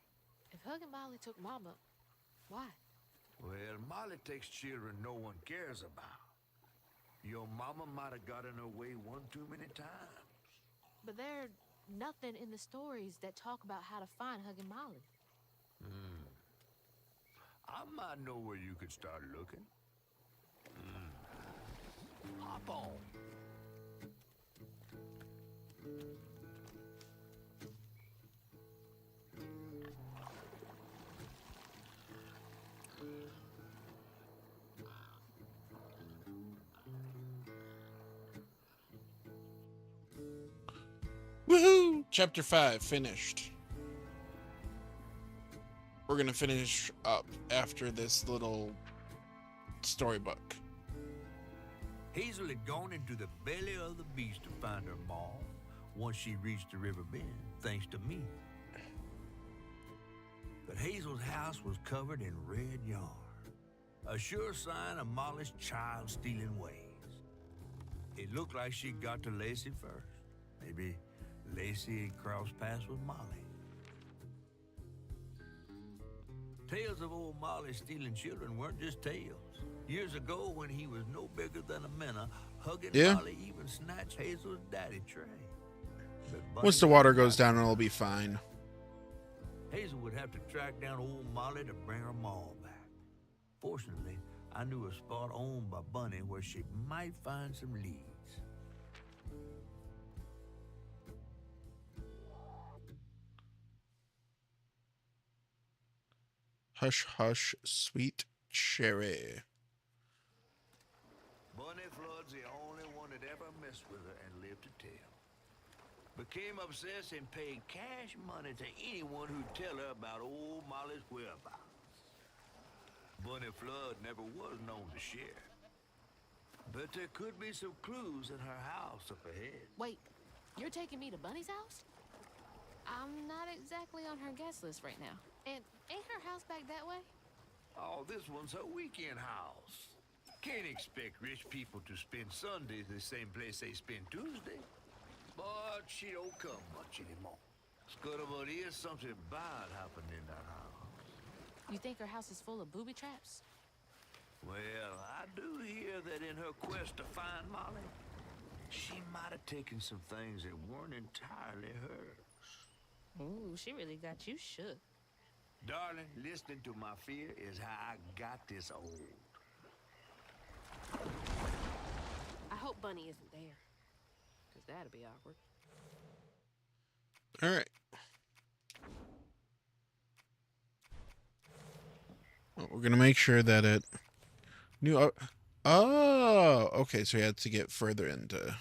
If Hugging Molly took Mama, why? Well, Molly takes children no one cares about. Your mama might have gotten her way one too many times. But there's nothing in the stories that talk about how to find Hugging Molly. I might know where you could start looking. Hop on. Woohoo! Chapter 5 finished. We're gonna finish up after this little storybook. Hazel had gone into the belly of the beast to find her mom once she reached the river bend, thanks to me. But Hazel's house was covered in red yarn, a sure sign of Molly's child-stealing ways. It looked like she got to Lacey first. Maybe Lacey had crossed paths with Molly. Tales of old Molly stealing children weren't just tales. Years ago, when he was no bigger than a minnow, Hugging Molly even snatched Hazel's daddy Trey. Once the water goes down, it'll be fine. Hazel would have to track down old Molly to bring her mom back. Fortunately, I knew a spot owned by Bunny where she might find some leads. Hush, hush, sweet cherry. Bunny Flood's the only one that ever messed with her and lived to tell. Became obsessed and paid cash money to anyone who'd tell her about old Molly's whereabouts. Bunny Flood never was known to share. But there could be some clues in her house up ahead. Wait, you're taking me to Bunny's house? I'm not exactly on her guest list right now. And ain't her house back that way? Oh, this one's her weekend house. Can't expect rich people to spend Sunday the same place they spend Tuesday. But she don't come much anymore. But is something bad happening in that house. You think her house is full of booby traps? Well, I do hear that in her quest to find Molly, she might have taken some things that weren't entirely hers. Ooh, she really got you shook. Darling, listening to my fear is how I got this old. I hope Bunny isn't there, because that'd be awkward. All right. Well, we're gonna make sure that it knew. Oh, okay. So you had to get further into.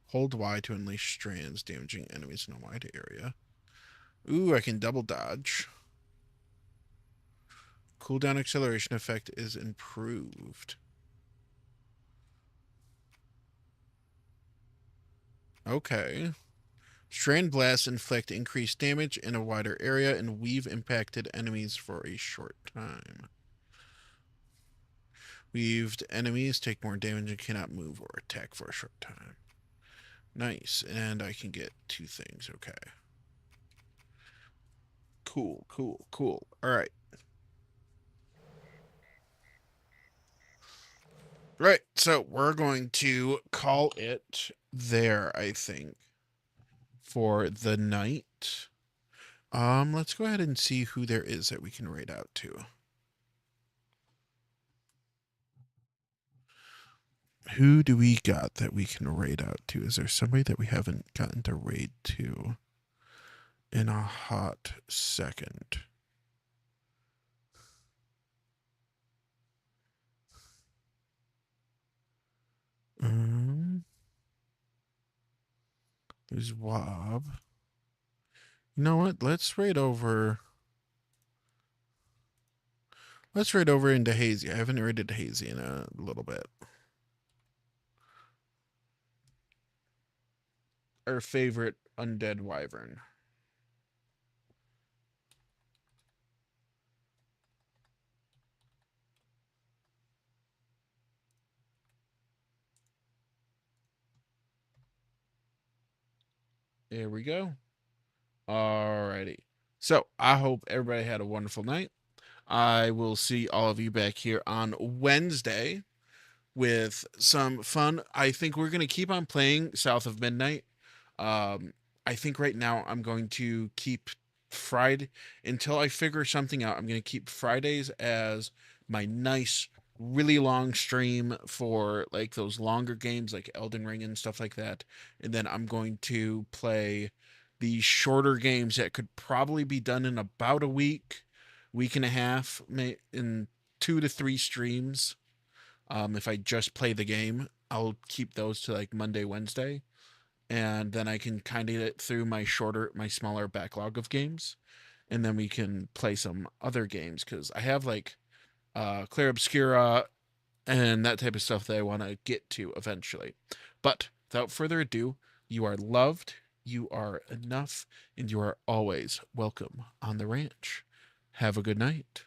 Hold Y to unleash strands, damaging enemies in a wide area. Ooh, I can double dodge. Cooldown acceleration effect is improved. Okay. Strand blasts inflict increased damage in a wider area and weave impacted enemies for a short time. Weaved enemies take more damage and cannot move or attack for a short time. Nice. And I can get 2 things. Okay. Cool, cool, cool. All right. Right. So we're going to call it there, I think, for the night. Let's go ahead and see who there is that we can raid out to. Who do we got that we can raid out to? Is there somebody that we haven't gotten to raid to in a hot second? There's Wob. You know what? Let's raid over. Let's raid over into Hazy. I haven't raided Hazy in a little bit. our favorite undead wyvern. There we go. Alrighty. So I hope everybody had a wonderful night. I will see all of you back here on Wednesday with some fun. I think we're going to keep on playing South of Midnight. I think right now I'm going to keep Friday until I figure something out. I'm going to keep Fridays as my nice, really long stream for like those longer games like Elden Ring and stuff like that. And then I'm going to play the shorter games that could probably be done in about a week, week and a half, in 2 to 3 streams. If I just play the game, I'll keep those to like Monday, Wednesday, and then I can kind of get through my smaller backlog of games, and then we can play some other games because I have like Clair Obscura and that type of stuff that I want to get to eventually. But without further ado, you are loved, you are enough, and you are always welcome on the ranch. Have a good night.